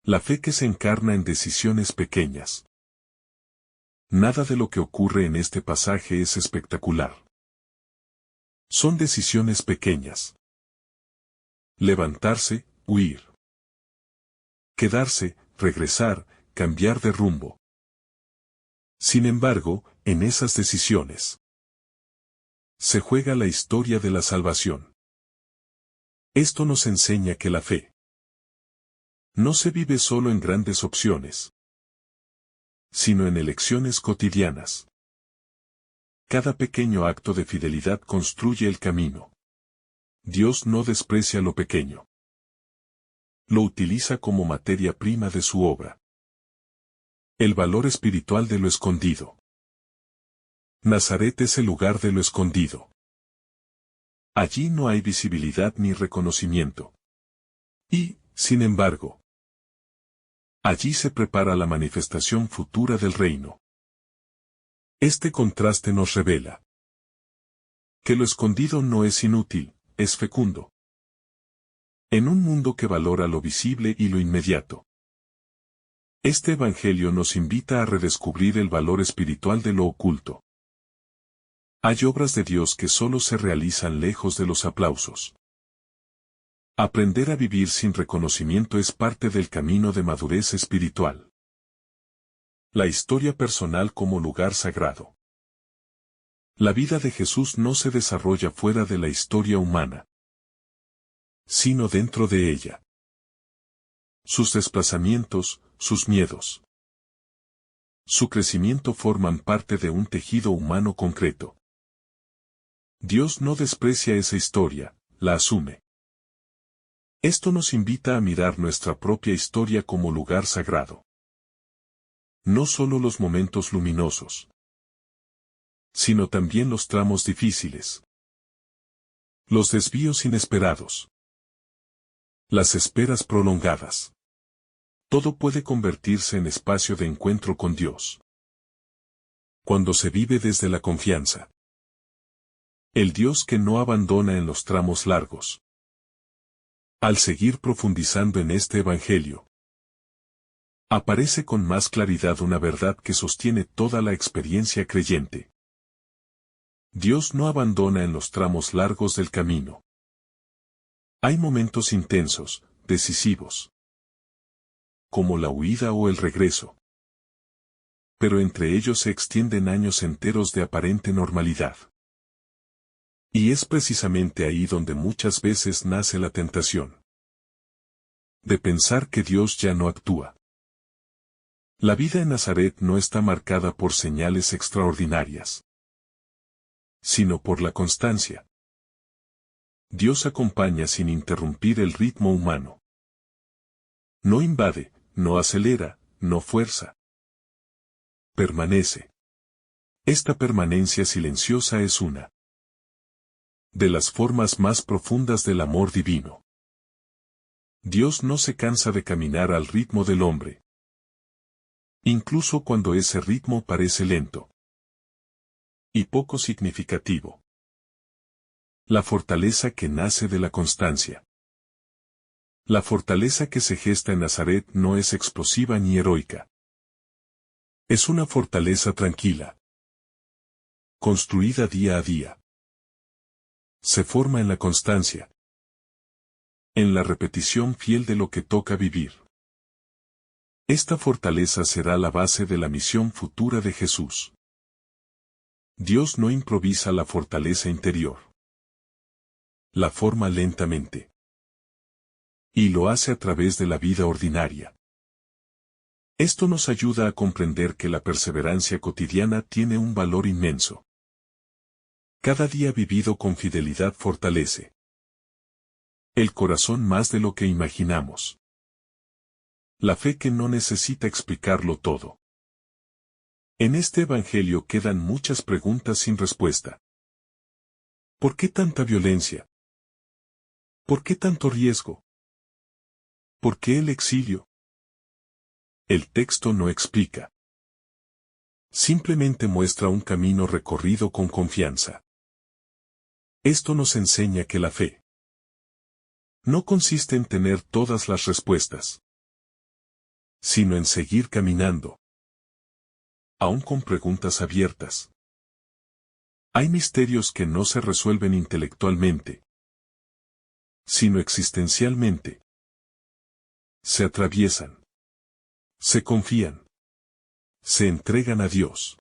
La fe que se encarna en decisiones pequeñas. Nada de lo que ocurre en este pasaje es espectacular. Son decisiones pequeñas. Levantarse, huir. Quedarse, regresar, cambiar de rumbo. Sin embargo, en esas decisiones se juega la historia de la salvación. Esto nos enseña que la fe no se vive solo en grandes opciones, sino en elecciones cotidianas. Cada pequeño acto de fidelidad construye el camino Dios no desprecia lo pequeño. Lo utiliza como materia prima de su obra. El valor espiritual de lo escondido. Nazaret es el lugar de lo escondido. Allí no hay visibilidad ni reconocimiento. Y, sin embargo, allí se prepara la manifestación futura del reino. Este contraste nos revela que lo escondido no es inútil, es fecundo. En un mundo que valora lo visible y lo inmediato. Este evangelio nos invita a redescubrir el valor espiritual de lo oculto. Hay obras de Dios que solo se realizan lejos de los aplausos. Aprender a vivir sin reconocimiento es parte del camino de madurez espiritual. La historia personal como lugar sagrado. La vida de Jesús no se desarrolla fuera de la historia humana, sino dentro de ella. Sus desplazamientos, sus miedos, su crecimiento forman parte de un tejido humano concreto. Dios no desprecia esa historia, la asume. Esto nos invita a mirar nuestra propia historia como lugar sagrado. No solo los momentos luminosos, sino también los tramos difíciles, los desvíos inesperados, las esperas prolongadas. Todo puede convertirse en espacio de encuentro con Dios. Cuando se vive desde la confianza. El Dios que no abandona en los tramos largos. Al seguir profundizando en este Evangelio, aparece con más claridad una verdad que sostiene toda la experiencia creyente. Dios no abandona en los tramos largos del camino. Hay momentos intensos, decisivos, como la huida o el regreso. Pero entre ellos se extienden años enteros de aparente normalidad. Y es precisamente ahí donde muchas veces nace la tentación. De pensar que Dios ya no actúa. La vida en Nazaret no está marcada por señales extraordinarias, sino por la constancia. Dios acompaña sin interrumpir el ritmo humano. No invade, no acelera, no fuerza. Permanece. Esta permanencia silenciosa es una de las formas más profundas del amor divino. Dios no se cansa de caminar al ritmo del hombre, incluso cuando ese ritmo parece lento y poco significativo. La fortaleza que nace de la constancia. La fortaleza que se gesta en Nazaret no es explosiva ni heroica. Es una fortaleza tranquila, construida día a día. Se forma en la constancia, en la repetición fiel de lo que toca vivir. Esta fortaleza será la base de la misión futura de Jesús. Dios no improvisa la fortaleza interior. La forma lentamente. Y lo hace a través de la vida ordinaria. Esto nos ayuda a comprender que la perseverancia cotidiana tiene un valor inmenso. Cada día vivido con fidelidad fortalece el corazón más de lo que imaginamos. La fe que no necesita explicarlo todo. En este Evangelio quedan muchas preguntas sin respuesta. ¿Por qué tanta violencia? ¿Por qué tanto riesgo? ¿Por qué el exilio? El texto no explica. Simplemente muestra un camino recorrido con confianza. Esto nos enseña que la fe no consiste en tener todas las respuestas, sino en seguir caminando, aún con preguntas abiertas. Hay misterios que no se resuelven intelectualmente, sino existencialmente. Se atraviesan, se confían, se entregan a Dios.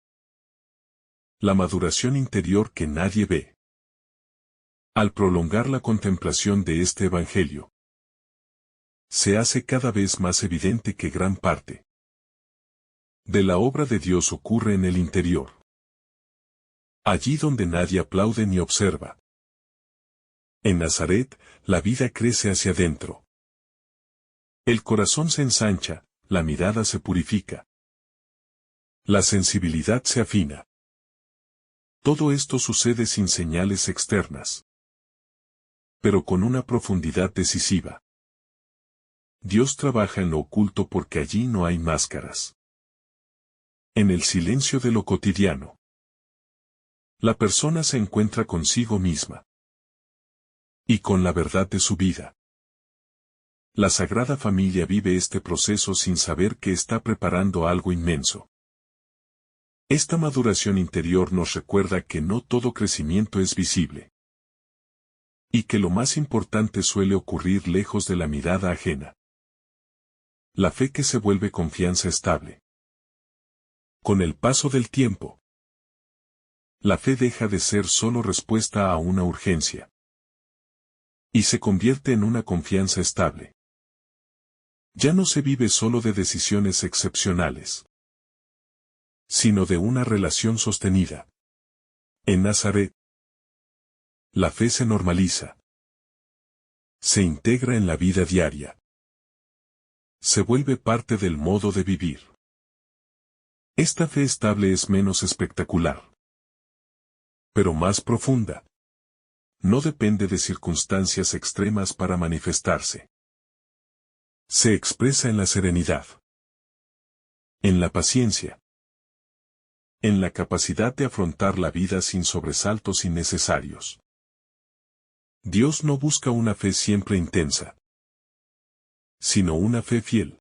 La maduración interior que nadie ve. Al prolongar la contemplación de este Evangelio, se hace cada vez más evidente que gran parte de la obra de Dios ocurre en el interior. Allí donde nadie aplaude ni observa. En Nazaret, la vida crece hacia adentro. El corazón se ensancha, la mirada se purifica. La sensibilidad se afina. Todo esto sucede sin señales externas, pero con una profundidad decisiva. Dios trabaja en lo oculto porque allí no hay máscaras. En el silencio de lo cotidiano, la persona se encuentra consigo misma y con la verdad de su vida. La Sagrada Familia vive este proceso sin saber que está preparando algo inmenso. Esta maduración interior nos recuerda que no todo crecimiento es visible, y que lo más importante suele ocurrir lejos de la mirada ajena. La fe que se vuelve confianza estable. Con el paso del tiempo, la fe deja de ser solo respuesta a una urgencia, y se convierte en una confianza estable. Ya no se vive solo de decisiones excepcionales, sino de una relación sostenida. En Nazaret, la fe se normaliza. Se integra en la vida diaria. Se vuelve parte del modo de vivir. Esta fe estable es menos espectacular, pero más profunda. No depende de circunstancias extremas para manifestarse. Se expresa en la serenidad, en la paciencia, en la capacidad de afrontar la vida sin sobresaltos innecesarios. Dios no busca una fe siempre intensa, sino una fe fiel.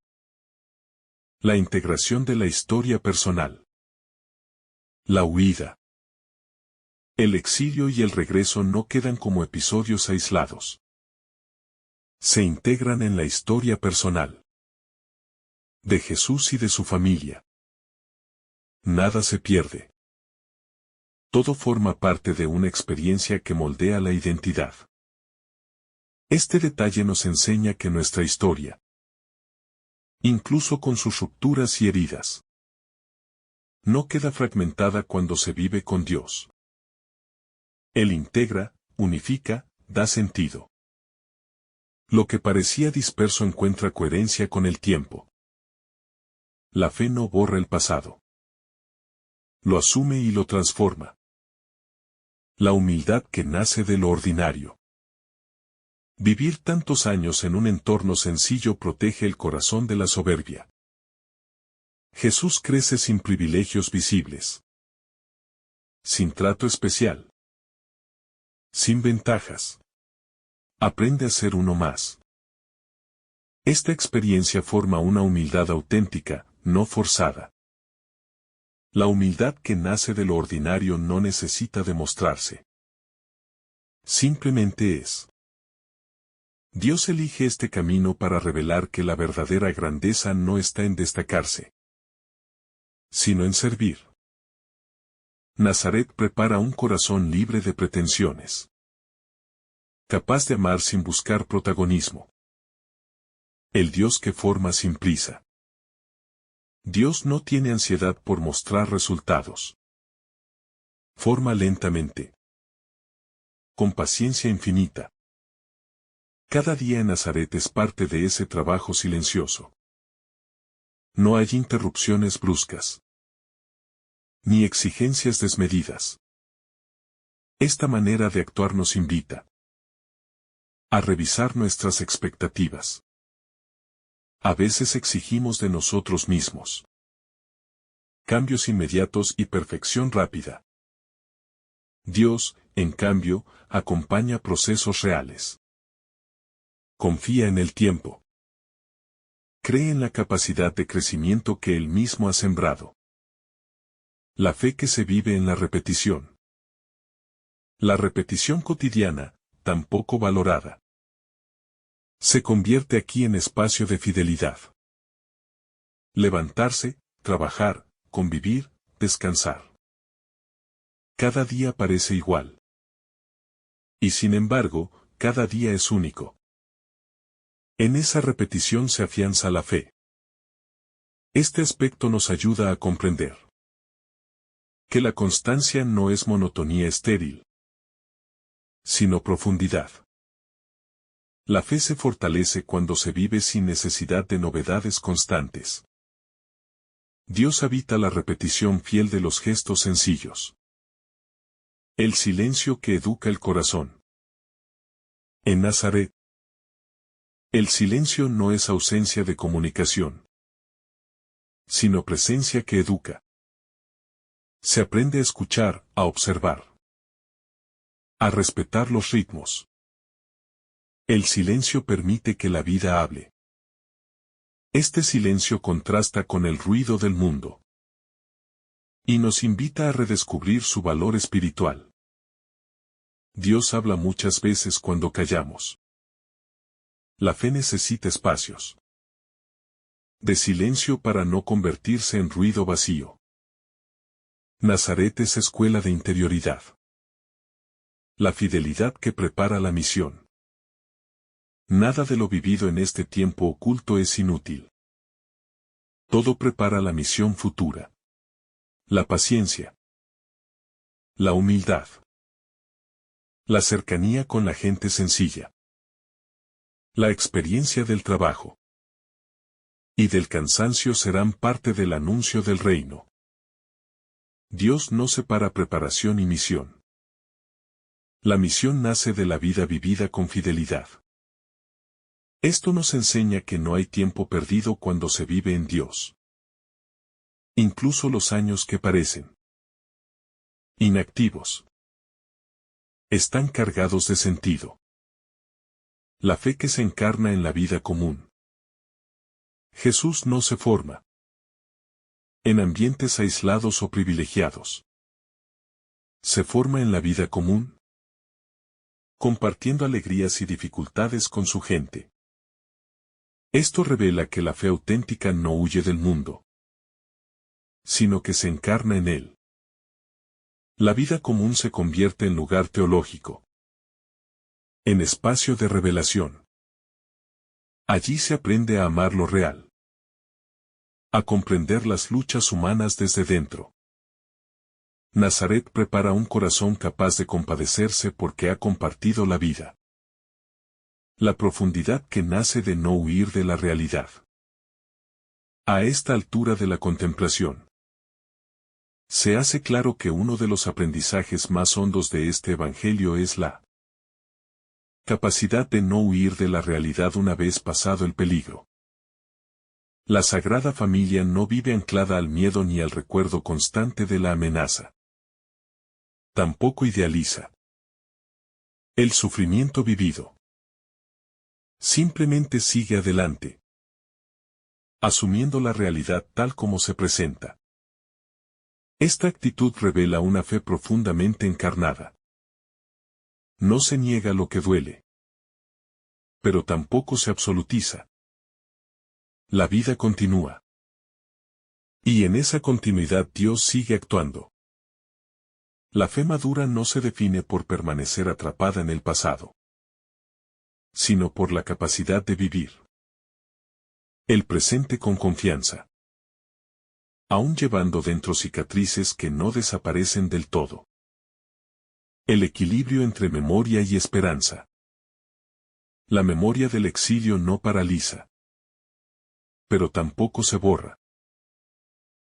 La integración de la historia personal. La huida. El exilio y el regreso no quedan como episodios aislados. Se integran en la historia personal de Jesús y de su familia. Nada se pierde. Todo forma parte de una experiencia que moldea la identidad. Este detalle nos enseña que nuestra historia, incluso con sus rupturas y heridas, no queda fragmentada cuando se vive con Dios. Él integra, unifica, da sentido. Lo que parecía disperso encuentra coherencia con el tiempo. La fe no borra el pasado. Lo asume y lo transforma. La humildad que nace de lo ordinario. Vivir tantos años en un entorno sencillo protege el corazón de la soberbia. Jesús crece sin privilegios visibles, sin trato especial, sin ventajas. Aprende a ser uno más. Esta experiencia forma una humildad auténtica, no forzada. La humildad que nace de lo ordinario no necesita demostrarse. Simplemente es. Dios elige este camino para revelar que la verdadera grandeza no está en destacarse, sino en servir. Nazaret prepara un corazón libre de pretensiones, capaz de amar sin buscar protagonismo. El Dios que forma sin prisa. Dios no tiene ansiedad por mostrar resultados. Forma lentamente, con paciencia infinita. Cada día en Nazaret es parte de ese trabajo silencioso. No hay interrupciones bruscas, ni exigencias desmedidas. Esta manera de actuar nos invita a revisar nuestras expectativas. A veces exigimos de nosotros mismos cambios inmediatos y perfección rápida. Dios, en cambio, acompaña procesos reales. Confía en el tiempo. Cree en la capacidad de crecimiento que Él mismo ha sembrado. La fe que se vive en la repetición. La repetición cotidiana, tan poco valorada, se convierte aquí en espacio de fidelidad. Levantarse, trabajar, convivir, descansar. Cada día parece igual. Y sin embargo, cada día es único. En esa repetición se afianza la fe. Este aspecto nos ayuda a comprender que la constancia no es monotonía estéril, sino profundidad. La fe se fortalece cuando se vive sin necesidad de novedades constantes. Dios habita la repetición fiel de los gestos sencillos. El silencio que educa el corazón. En Nazaret, el silencio no es ausencia de comunicación, sino presencia que educa. Se aprende a escuchar, a observar, a respetar los ritmos. El silencio permite que la vida hable. Este silencio contrasta con el ruido del mundo y nos invita a redescubrir su valor espiritual. Dios habla muchas veces cuando callamos. La fe necesita espacios de silencio para no convertirse en ruido vacío. Nazaret es escuela de interioridad. La fidelidad que prepara la misión. Nada de lo vivido en este tiempo oculto es inútil. Todo prepara la misión futura. La paciencia. La humildad. La cercanía con la gente sencilla. La experiencia del trabajo y del cansancio serán parte del anuncio del reino. Dios no separa preparación y misión. La misión nace de la vida vivida con fidelidad. Esto nos enseña que no hay tiempo perdido cuando se vive en Dios. Incluso los años que parecen inactivos están cargados de sentido. La fe que se encarna en la vida común. Jesús no se forma en ambientes aislados o privilegiados. Se forma en la vida común, compartiendo alegrías y dificultades con su gente. Esto revela que la fe auténtica no huye del mundo, sino que se encarna en él. La vida común se convierte en lugar teológico, en espacio de revelación. Allí se aprende a amar lo real, a comprender las luchas humanas desde dentro. Nazaret prepara un corazón capaz de compadecerse porque ha compartido la vida. La profundidad que nace de no huir de la realidad. A esta altura de la contemplación, se hace claro que uno de los aprendizajes más hondos de este Evangelio es la capacidad de no huir de la realidad una vez pasado el peligro. La Sagrada Familia no vive anclada al miedo ni al recuerdo constante de la amenaza. Tampoco idealiza el sufrimiento vivido. Simplemente sigue adelante, asumiendo la realidad tal como se presenta. Esta actitud revela una fe profundamente encarnada. No se niega lo que duele, pero tampoco se absolutiza. La vida continúa. Y en esa continuidad Dios sigue actuando. La fe madura no se define por permanecer atrapada en el pasado, sino por la capacidad de vivir el presente con confianza, aún llevando dentro cicatrices que no desaparecen del todo. El equilibrio entre memoria y esperanza. La memoria del exilio no paraliza, pero tampoco se borra.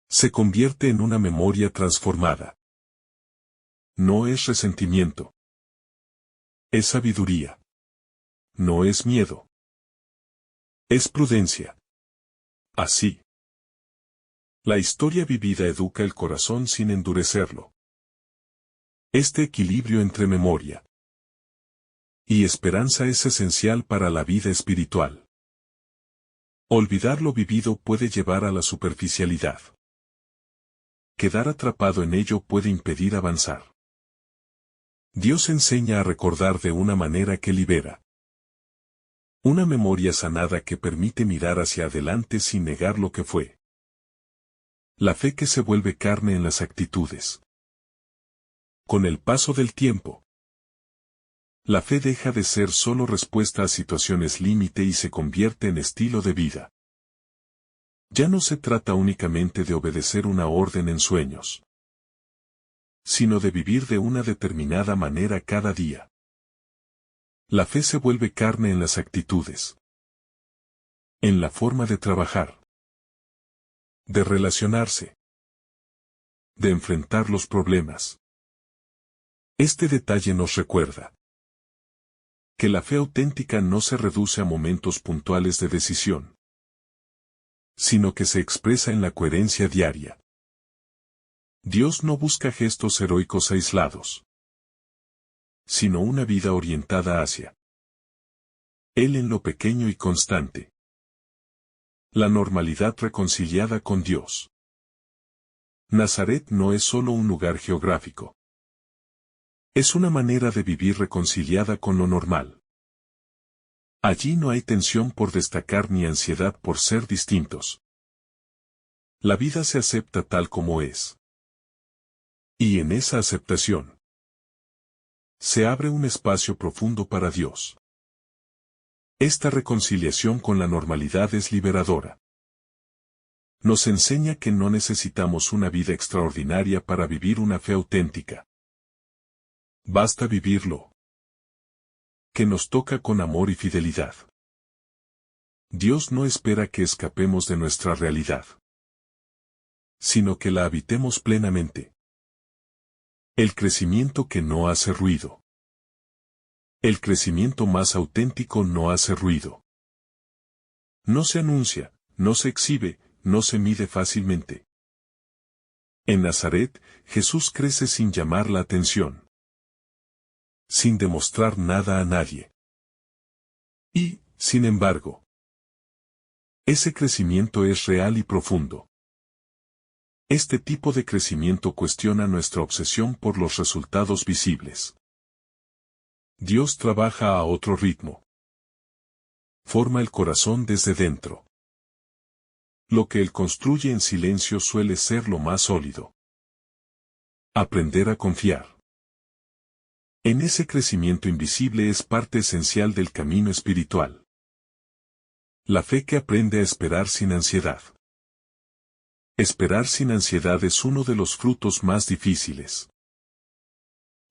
Se convierte en una memoria transformada. No es resentimiento. Es sabiduría. No es miedo. Es prudencia. Así. La historia vivida educa el corazón sin endurecerlo. Este equilibrio entre memoria y esperanza es esencial para la vida espiritual. Olvidar lo vivido puede llevar a la superficialidad. Quedar atrapado en ello puede impedir avanzar. Dios enseña a recordar de una manera que libera. Una memoria sanada que permite mirar hacia adelante sin negar lo que fue. La fe que se vuelve carne en las actitudes. Con el paso del tiempo, la fe deja de ser solo respuesta a situaciones límite y se convierte en estilo de vida. Ya no se trata únicamente de obedecer una orden en sueños, sino de vivir de una determinada manera cada día. La fe se vuelve carne en las actitudes, en la forma de trabajar, de relacionarse, de enfrentar los problemas. Este detalle nos recuerda que la fe auténtica no se reduce a momentos puntuales de decisión, sino que se expresa en la coherencia diaria. Dios no busca gestos heroicos aislados, sino una vida orientada hacia Él en lo pequeño y constante. La normalidad reconciliada con Dios. Nazaret no es solo un lugar geográfico. Es una manera de vivir reconciliada con lo normal. Allí no hay tensión por destacar ni ansiedad por ser distintos. La vida se acepta tal como es. Y en esa aceptación se abre un espacio profundo para Dios. Esta reconciliación con la normalidad es liberadora. Nos enseña que no necesitamos una vida extraordinaria para vivir una fe auténtica. Basta vivirlo, que nos toca con amor y fidelidad. Dios no espera que escapemos de nuestra realidad, sino que la habitemos plenamente. El crecimiento que no hace ruido. El crecimiento más auténtico no hace ruido. No se anuncia, no se exhibe, no se mide fácilmente. En Nazaret, Jesús crece sin llamar la atención, sin demostrar nada a nadie. Y, sin embargo, ese crecimiento es real y profundo. Este tipo de crecimiento cuestiona nuestra obsesión por los resultados visibles. Dios trabaja a otro ritmo. Forma el corazón desde dentro. Lo que Él construye en silencio suele ser lo más sólido. Aprender a confiar. En ese crecimiento invisible es parte esencial del camino espiritual. La fe que aprende a esperar sin ansiedad. Esperar sin ansiedad es uno de los frutos más difíciles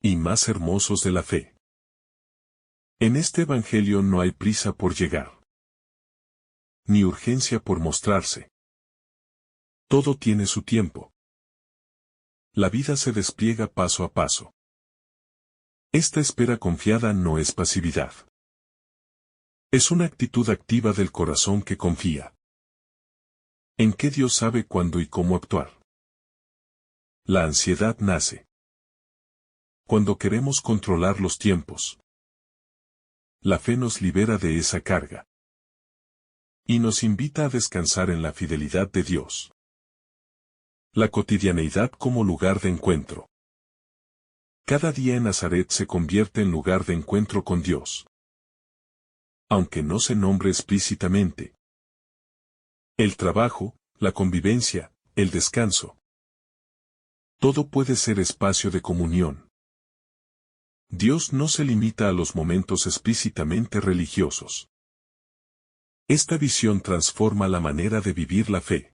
y más hermosos de la fe. En este Evangelio no hay prisa por llegar, ni urgencia por mostrarse. Todo tiene su tiempo. La vida se despliega paso a paso. Esta espera confiada no es pasividad. Es una actitud activa del corazón que confía en que Dios sabe cuándo y cómo actuar. La ansiedad nace cuando queremos controlar los tiempos. La fe nos libera de esa carga y nos invita a descansar en la fidelidad de Dios. La cotidianeidad como lugar de encuentro. Cada día en Nazaret se convierte en lugar de encuentro con Dios, aunque no se nombre explícitamente. El trabajo, la convivencia, el descanso. Todo puede ser espacio de comunión. Dios no se limita a los momentos explícitamente religiosos. Esta visión transforma la manera de vivir la fe.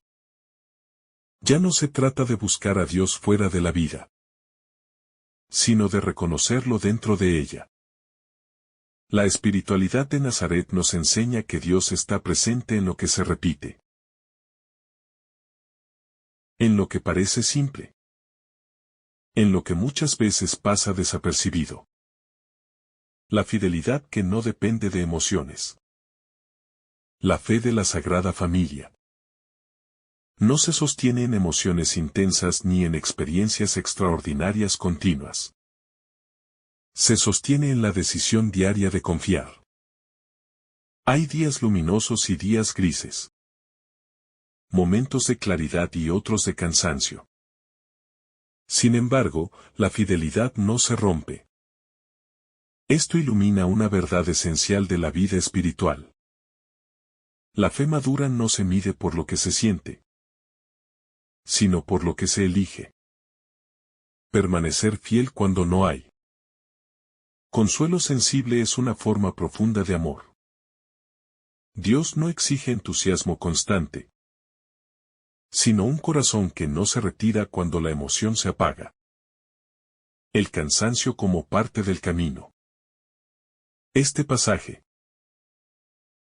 Ya no se trata de buscar a Dios fuera de la vida, sino de reconocerlo dentro de ella. La espiritualidad de Nazaret nos enseña que Dios está presente en lo que se repite, en lo que parece simple, en lo que muchas veces pasa desapercibido. La fidelidad que no depende de emociones. La fe de la Sagrada Familia. No se sostiene en emociones intensas ni en experiencias extraordinarias continuas. Se sostiene en la decisión diaria de confiar. Hay días luminosos y días grises. Momentos de claridad y otros de cansancio. Sin embargo, la fidelidad no se rompe. Esto ilumina una verdad esencial de la vida espiritual. La fe madura no se mide por lo que se siente, sino por lo que se elige. Permanecer fiel cuando no hay. Consuelo sensible es una forma profunda de amor. Dios no exige entusiasmo constante, sino un corazón que no se retira cuando la emoción se apaga. El cansancio como parte del camino. Este pasaje,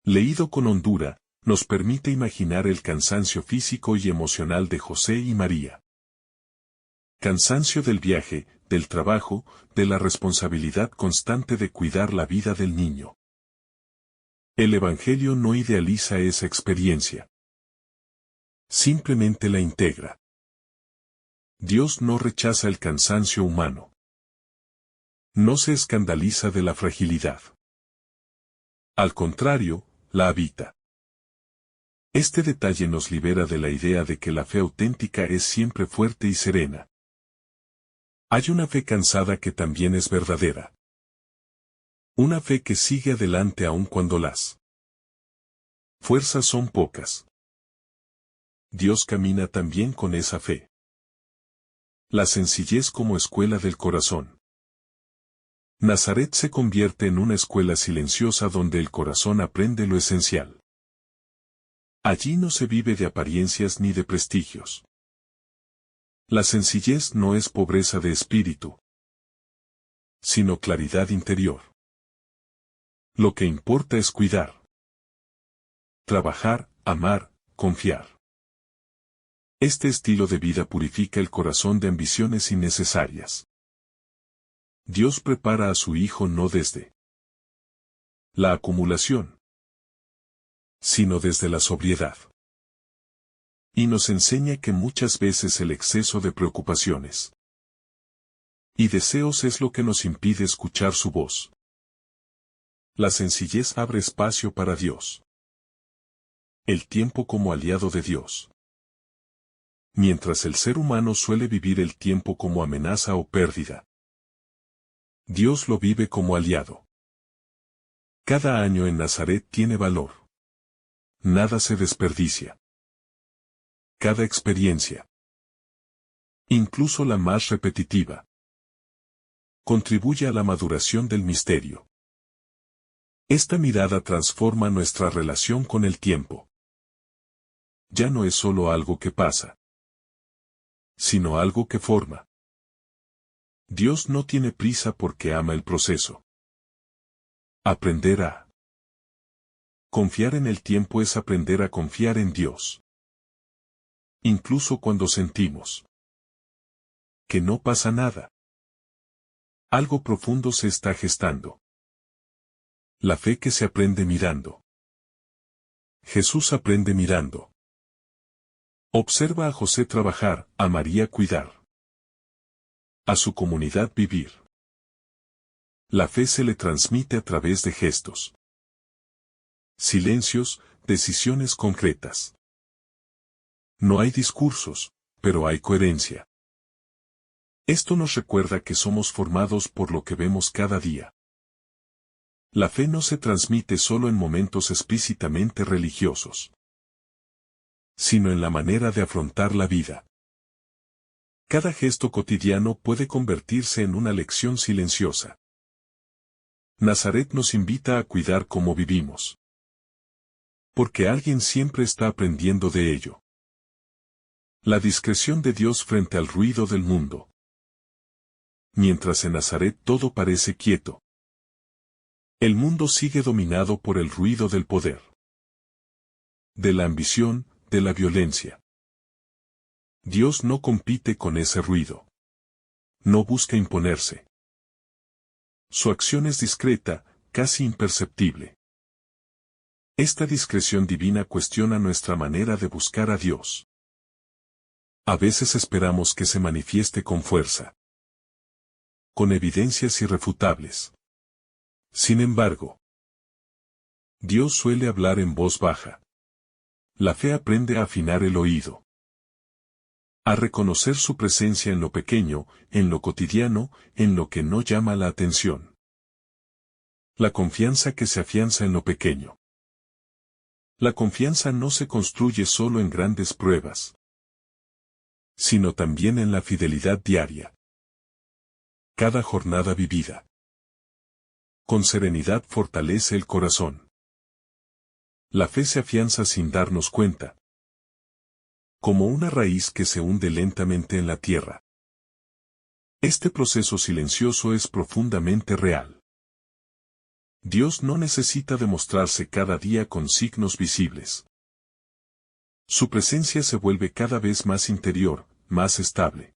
leído con hondura, nos permite imaginar el cansancio físico y emocional de José y María. Cansancio del viaje, del trabajo, de la responsabilidad constante de cuidar la vida del niño. El Evangelio no idealiza esa experiencia. Simplemente la integra. Dios no rechaza el cansancio humano. No se escandaliza de la fragilidad. Al contrario, la habita. Este detalle nos libera de la idea de que la fe auténtica es siempre fuerte y serena. Hay una fe cansada que también es verdadera. Una fe que sigue adelante aun cuando las fuerzas son pocas. Dios camina también con esa fe. La sencillez como escuela del corazón. Nazaret se convierte en una escuela silenciosa donde el corazón aprende lo esencial. Allí no se vive de apariencias ni de prestigios. La sencillez no es pobreza de espíritu, sino claridad interior. Lo que importa es cuidar, trabajar, amar, confiar. Este estilo de vida purifica el corazón de ambiciones innecesarias. Dios prepara a su Hijo no desde la acumulación, sino desde la sobriedad. Y nos enseña que muchas veces el exceso de preocupaciones y deseos es lo que nos impide escuchar su voz. La sencillez abre espacio para Dios. El tiempo como aliado de Dios. Mientras el ser humano suele vivir el tiempo como amenaza o pérdida, Dios lo vive como aliado. Cada año en Nazaret tiene valor. Nada se desperdicia. Cada experiencia, incluso la más repetitiva, contribuye a la maduración del misterio. Esta mirada transforma nuestra relación con el tiempo. Ya no es solo algo que pasa, sino algo que forma. Dios no tiene prisa porque ama el proceso. Aprender a confiar en el tiempo es aprender a confiar en Dios. Incluso cuando sentimos que no pasa nada. Algo profundo se está gestando. La fe que se aprende mirando. Jesús aprende mirando. Observa a José trabajar, a María cuidar. A su comunidad vivir. La fe se le transmite a través de gestos. Silencios, decisiones concretas. No hay discursos, pero hay coherencia. Esto nos recuerda que somos formados por lo que vemos cada día. La fe no se transmite solo en momentos explícitamente religiosos, sino en la manera de afrontar la vida. Cada gesto cotidiano puede convertirse en una lección silenciosa. Nazaret nos invita a cuidar cómo vivimos. Porque alguien siempre está aprendiendo de ello. La discreción de Dios frente al ruido del mundo. Mientras en Nazaret todo parece quieto, el mundo sigue dominado por el ruido del poder, de la ambición, de la violencia. Dios no compite con ese ruido. No busca imponerse. Su acción es discreta, casi imperceptible. Esta discreción divina cuestiona nuestra manera de buscar a Dios. A veces esperamos que se manifieste con fuerza, con evidencias irrefutables. Sin embargo, Dios suele hablar en voz baja. La fe aprende a afinar el oído, a reconocer su presencia en lo pequeño, en lo cotidiano, en lo que no llama la atención. La confianza que se afianza en lo pequeño. La confianza no se construye solo en grandes pruebas, sino también en la fidelidad diaria. Cada jornada vivida con serenidad fortalece el corazón. La fe se afianza sin darnos cuenta, como una raíz que se hunde lentamente en la tierra. Este proceso silencioso es profundamente real. Dios no necesita demostrarse cada día con signos visibles. Su presencia se vuelve cada vez más interior, más estable.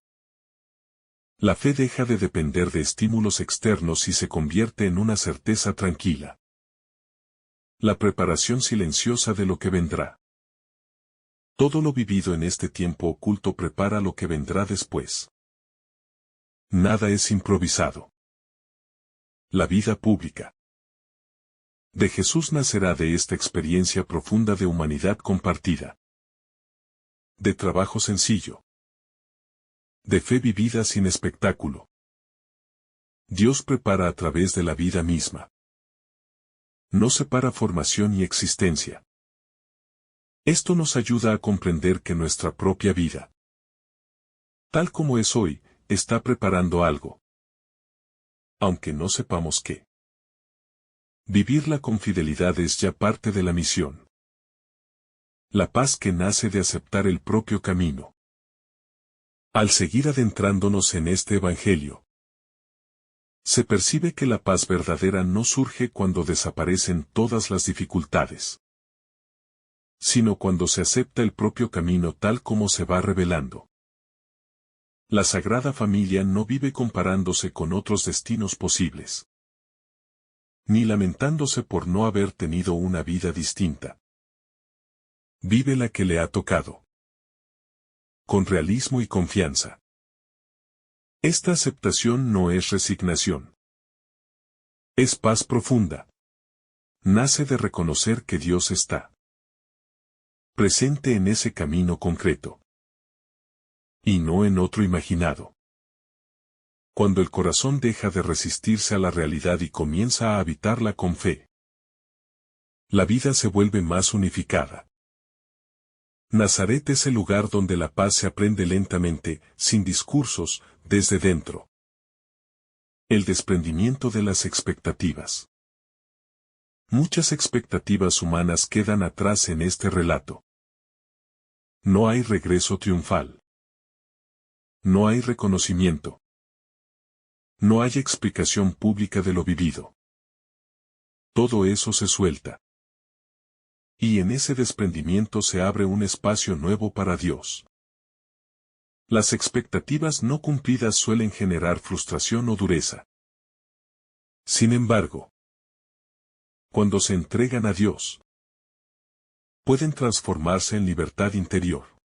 La fe deja de depender de estímulos externos y se convierte en una certeza tranquila. La preparación silenciosa de lo que vendrá. Todo lo vivido en este tiempo oculto prepara lo que vendrá después. Nada es improvisado. La vida pública de Jesús nacerá de esta experiencia profunda de humanidad compartida. De trabajo sencillo. De fe vivida sin espectáculo. Dios prepara a través de la vida misma. No separa formación y existencia. Esto nos ayuda a comprender que nuestra propia vida, tal como es hoy, está preparando algo. Aunque no sepamos qué. Vivirla con fidelidad es ya parte de la misión. La paz que nace de aceptar el propio camino. Al seguir adentrándonos en este Evangelio, se percibe que la paz verdadera no surge cuando desaparecen todas las dificultades, sino cuando se acepta el propio camino tal como se va revelando. La Sagrada Familia no vive comparándose con otros destinos posibles, ni lamentándose por no haber tenido una vida distinta. Vive la que le ha tocado, con realismo y confianza. Esta aceptación no es resignación. Es paz profunda. Nace de reconocer que Dios está presente en ese camino concreto, y no en otro imaginado. Cuando el corazón deja de resistirse a la realidad y comienza a habitarla con fe, la vida se vuelve más unificada. Nazaret es el lugar donde la paz se aprende lentamente, sin discursos, desde dentro. El desprendimiento de las expectativas. Muchas expectativas humanas quedan atrás en este relato. No hay regreso triunfal. No hay reconocimiento. No hay explicación pública de lo vivido. Todo eso se suelta. Y en ese desprendimiento se abre un espacio nuevo para Dios. Las expectativas no cumplidas suelen generar frustración o dureza. Sin embargo, cuando se entregan a Dios, pueden transformarse en libertad interior.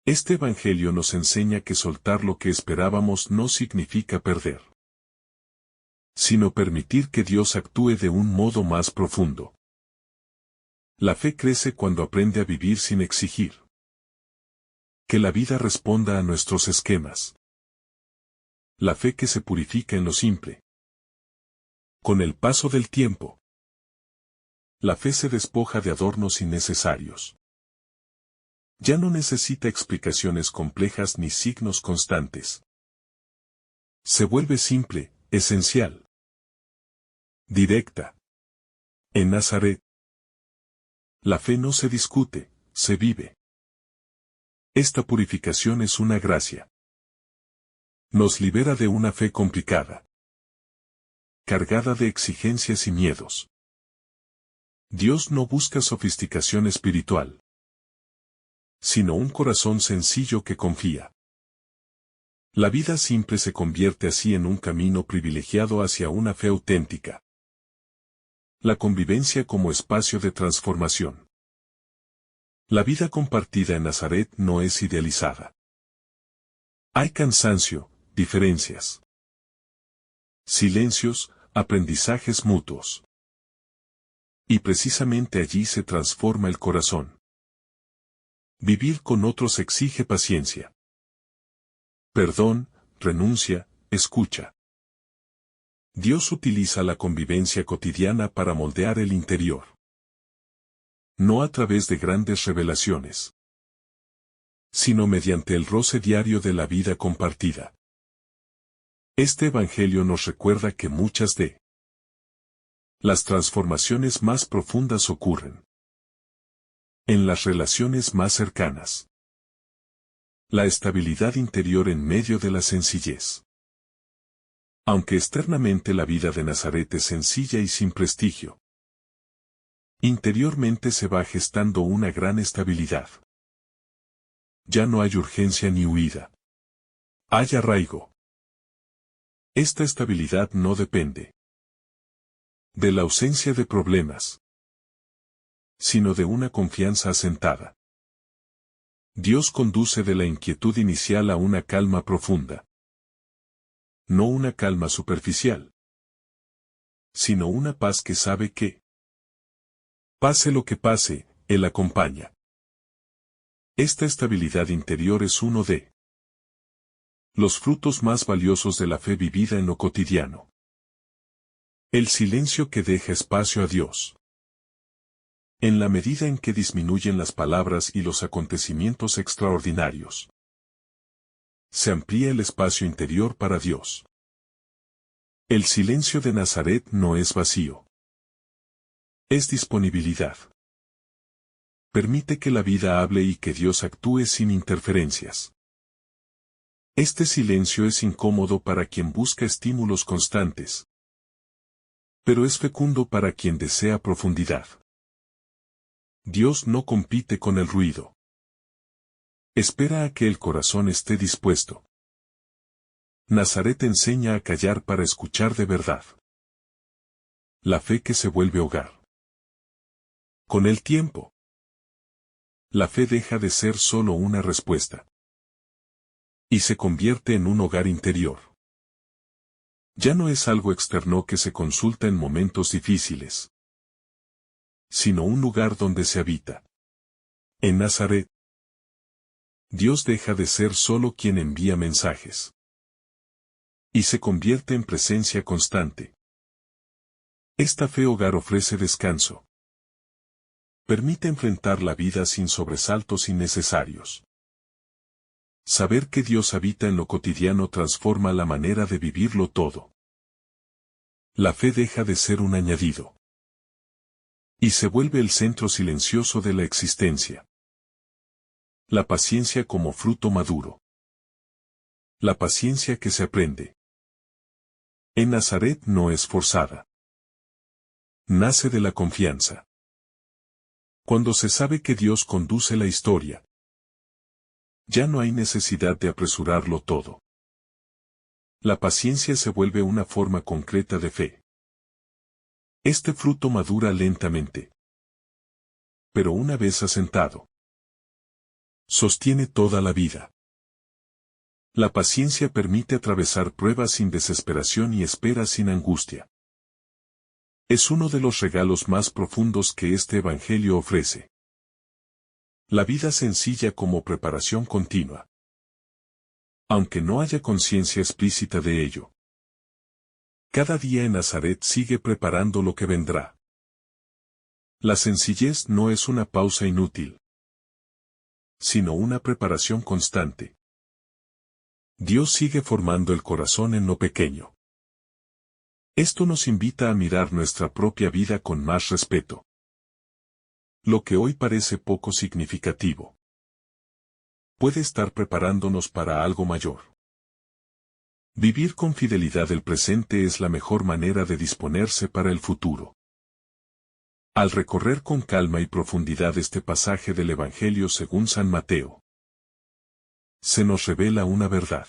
Este Evangelio nos enseña que soltar lo que esperábamos no significa perder, sino permitir que Dios actúe de un modo más profundo. La fe crece cuando aprende a vivir sin exigir. Que la vida responda a nuestros esquemas. La fe que se purifica en lo simple. Con el paso del tiempo, la fe se despoja de adornos innecesarios. Ya no necesita explicaciones complejas ni signos constantes. Se vuelve simple, esencial. Directa. En Nazaret, la fe no se discute, se vive. Esta purificación es una gracia. Nos libera de una fe complicada, cargada de exigencias y miedos. Dios no busca sofisticación espiritual, sino un corazón sencillo que confía. La vida simple se convierte así en un camino privilegiado hacia una fe auténtica. La convivencia como espacio de transformación. La vida compartida en Nazaret no es idealizada. Hay cansancio, diferencias, silencios, aprendizajes mutuos. Y precisamente allí se transforma el corazón. Vivir con otros exige paciencia. Perdón, renuncia, escucha. Dios utiliza la convivencia cotidiana para moldear el interior. No a través de grandes revelaciones, sino mediante el roce diario de la vida compartida. Este Evangelio nos recuerda que muchas de las transformaciones más profundas ocurren en las relaciones más cercanas. La estabilidad interior en medio de la sencillez. Aunque externamente la vida de Nazaret es sencilla y sin prestigio, interiormente se va gestando una gran estabilidad. Ya no hay urgencia ni huida. Hay arraigo. Esta estabilidad no depende de la ausencia de problemas, sino de una confianza asentada. Dios conduce de la inquietud inicial a una calma profunda. No una calma superficial, sino una paz que sabe que, pase lo que pase, Él acompaña. Esta estabilidad interior es uno de los frutos más valiosos de la fe vivida en lo cotidiano. El silencio que deja espacio a Dios. En la medida en que disminuyen las palabras y los acontecimientos extraordinarios, se amplía el espacio interior para Dios. El silencio de Nazaret no es vacío. Es disponibilidad. Permite que la vida hable y que Dios actúe sin interferencias. Este silencio es incómodo para quien busca estímulos constantes, pero es fecundo para quien desea profundidad. Dios no compite con el ruido. Espera a que el corazón esté dispuesto. Nazaret enseña a callar para escuchar de verdad. La fe que se vuelve hogar. Con el tiempo, la fe deja de ser solo una respuesta y se convierte en un hogar interior. Ya no es algo externo que se consulta en momentos difíciles, sino un lugar donde se habita. En Nazaret, Dios deja de ser solo quien envía mensajes y se convierte en presencia constante. Esta fe hogar ofrece descanso. Permite enfrentar la vida sin sobresaltos innecesarios. Saber que Dios habita en lo cotidiano transforma la manera de vivirlo todo. La fe deja de ser un añadido y se vuelve el centro silencioso de la existencia. La paciencia como fruto maduro. La paciencia que se aprende. En Nazaret no es forzada. Nace de la confianza. Cuando se sabe que Dios conduce la historia, ya no hay necesidad de apresurarlo todo. La paciencia se vuelve una forma concreta de fe. Este fruto madura lentamente, pero una vez asentado, sostiene toda la vida. La paciencia permite atravesar pruebas sin desesperación y espera sin angustia. Es uno de los regalos más profundos que este Evangelio ofrece. La vida sencilla como preparación continua. Aunque no haya conciencia explícita de ello. Cada día en Nazaret sigue preparando lo que vendrá. La sencillez no es una pausa inútil, sino una preparación constante. Dios sigue formando el corazón en lo pequeño. Esto nos invita a mirar nuestra propia vida con más respeto. Lo que hoy parece poco significativo puede estar preparándonos para algo mayor. Vivir con fidelidad el presente es la mejor manera de disponerse para el futuro. Al recorrer con calma y profundidad este pasaje del Evangelio según San Mateo, se nos revela una verdad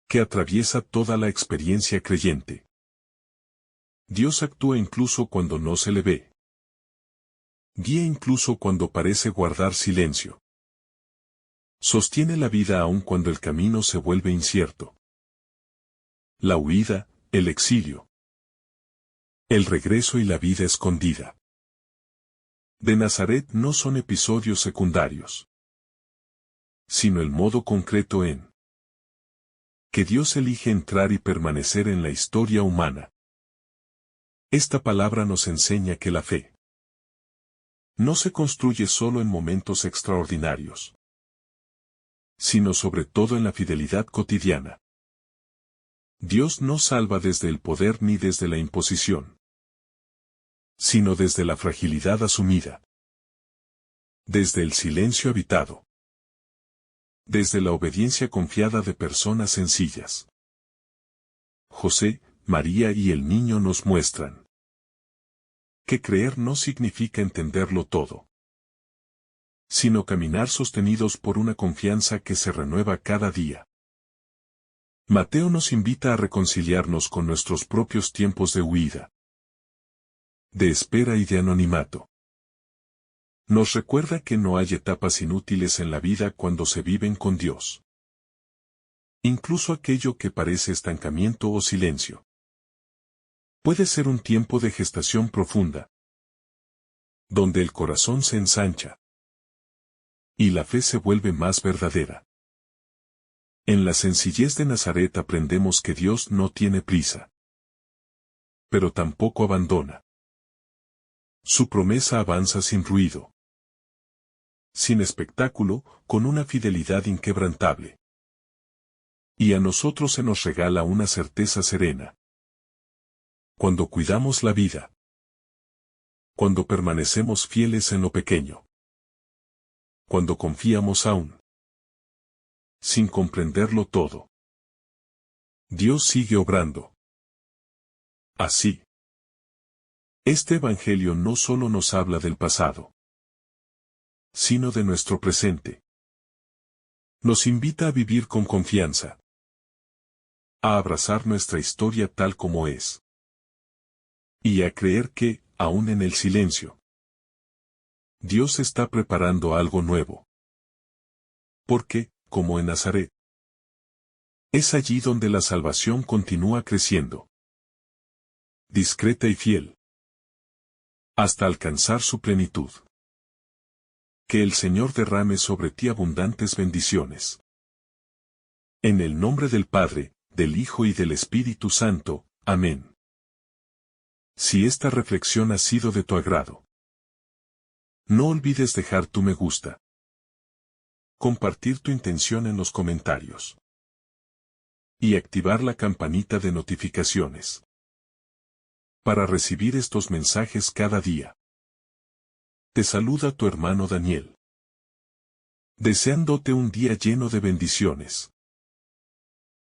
que atraviesa toda la experiencia creyente. Dios actúa incluso cuando no se le ve. Guía incluso cuando parece guardar silencio. Sostiene la vida aun cuando el camino se vuelve incierto. La huida, el exilio, el regreso y la vida escondida de Nazaret no son episodios secundarios, sino el modo concreto en que Dios elige entrar y permanecer en la historia humana. Esta palabra nos enseña que la fe no se construye solo en momentos extraordinarios, sino sobre todo en la fidelidad cotidiana. Dios no salva desde el poder ni desde la imposición, sino desde la fragilidad asumida, desde el silencio habitado, desde la obediencia confiada de personas sencillas. José, María y el niño nos muestran que creer no significa entenderlo todo, sino caminar sostenidos por una confianza que se renueva cada día. Mateo nos invita a reconciliarnos con nuestros propios tiempos de huida, de espera y de anonimato. Nos recuerda que no hay etapas inútiles en la vida cuando se viven con Dios. Incluso aquello que parece estancamiento o silencio puede ser un tiempo de gestación profunda, donde el corazón se ensancha y la fe se vuelve más verdadera. En la sencillez de Nazaret aprendemos que Dios no tiene prisa, pero tampoco abandona. Su promesa avanza sin ruido, sin espectáculo, con una fidelidad inquebrantable. Y a nosotros se nos regala una certeza serena. Cuando cuidamos la vida, cuando permanecemos fieles en lo pequeño, cuando confiamos aún, sin comprenderlo todo, Dios sigue obrando. Así, este Evangelio no solo nos habla del pasado, sino de nuestro presente. Nos invita a vivir con confianza, a abrazar nuestra historia tal como es, y a creer que, aún en el silencio, Dios está preparando algo nuevo. Porque, como en Nazaret, es allí donde la salvación continúa creciendo, discreta y fiel, hasta alcanzar su plenitud. Que el Señor derrame sobre ti abundantes bendiciones. En el nombre del Padre, del Hijo y del Espíritu Santo. Amén. Si esta reflexión ha sido de tu agrado, no olvides dejar tu me gusta, compartir tu intención en los comentarios y activar la campanita de notificaciones para recibir estos mensajes cada día. Te saluda tu hermano Daniel, deseándote un día lleno de bendiciones.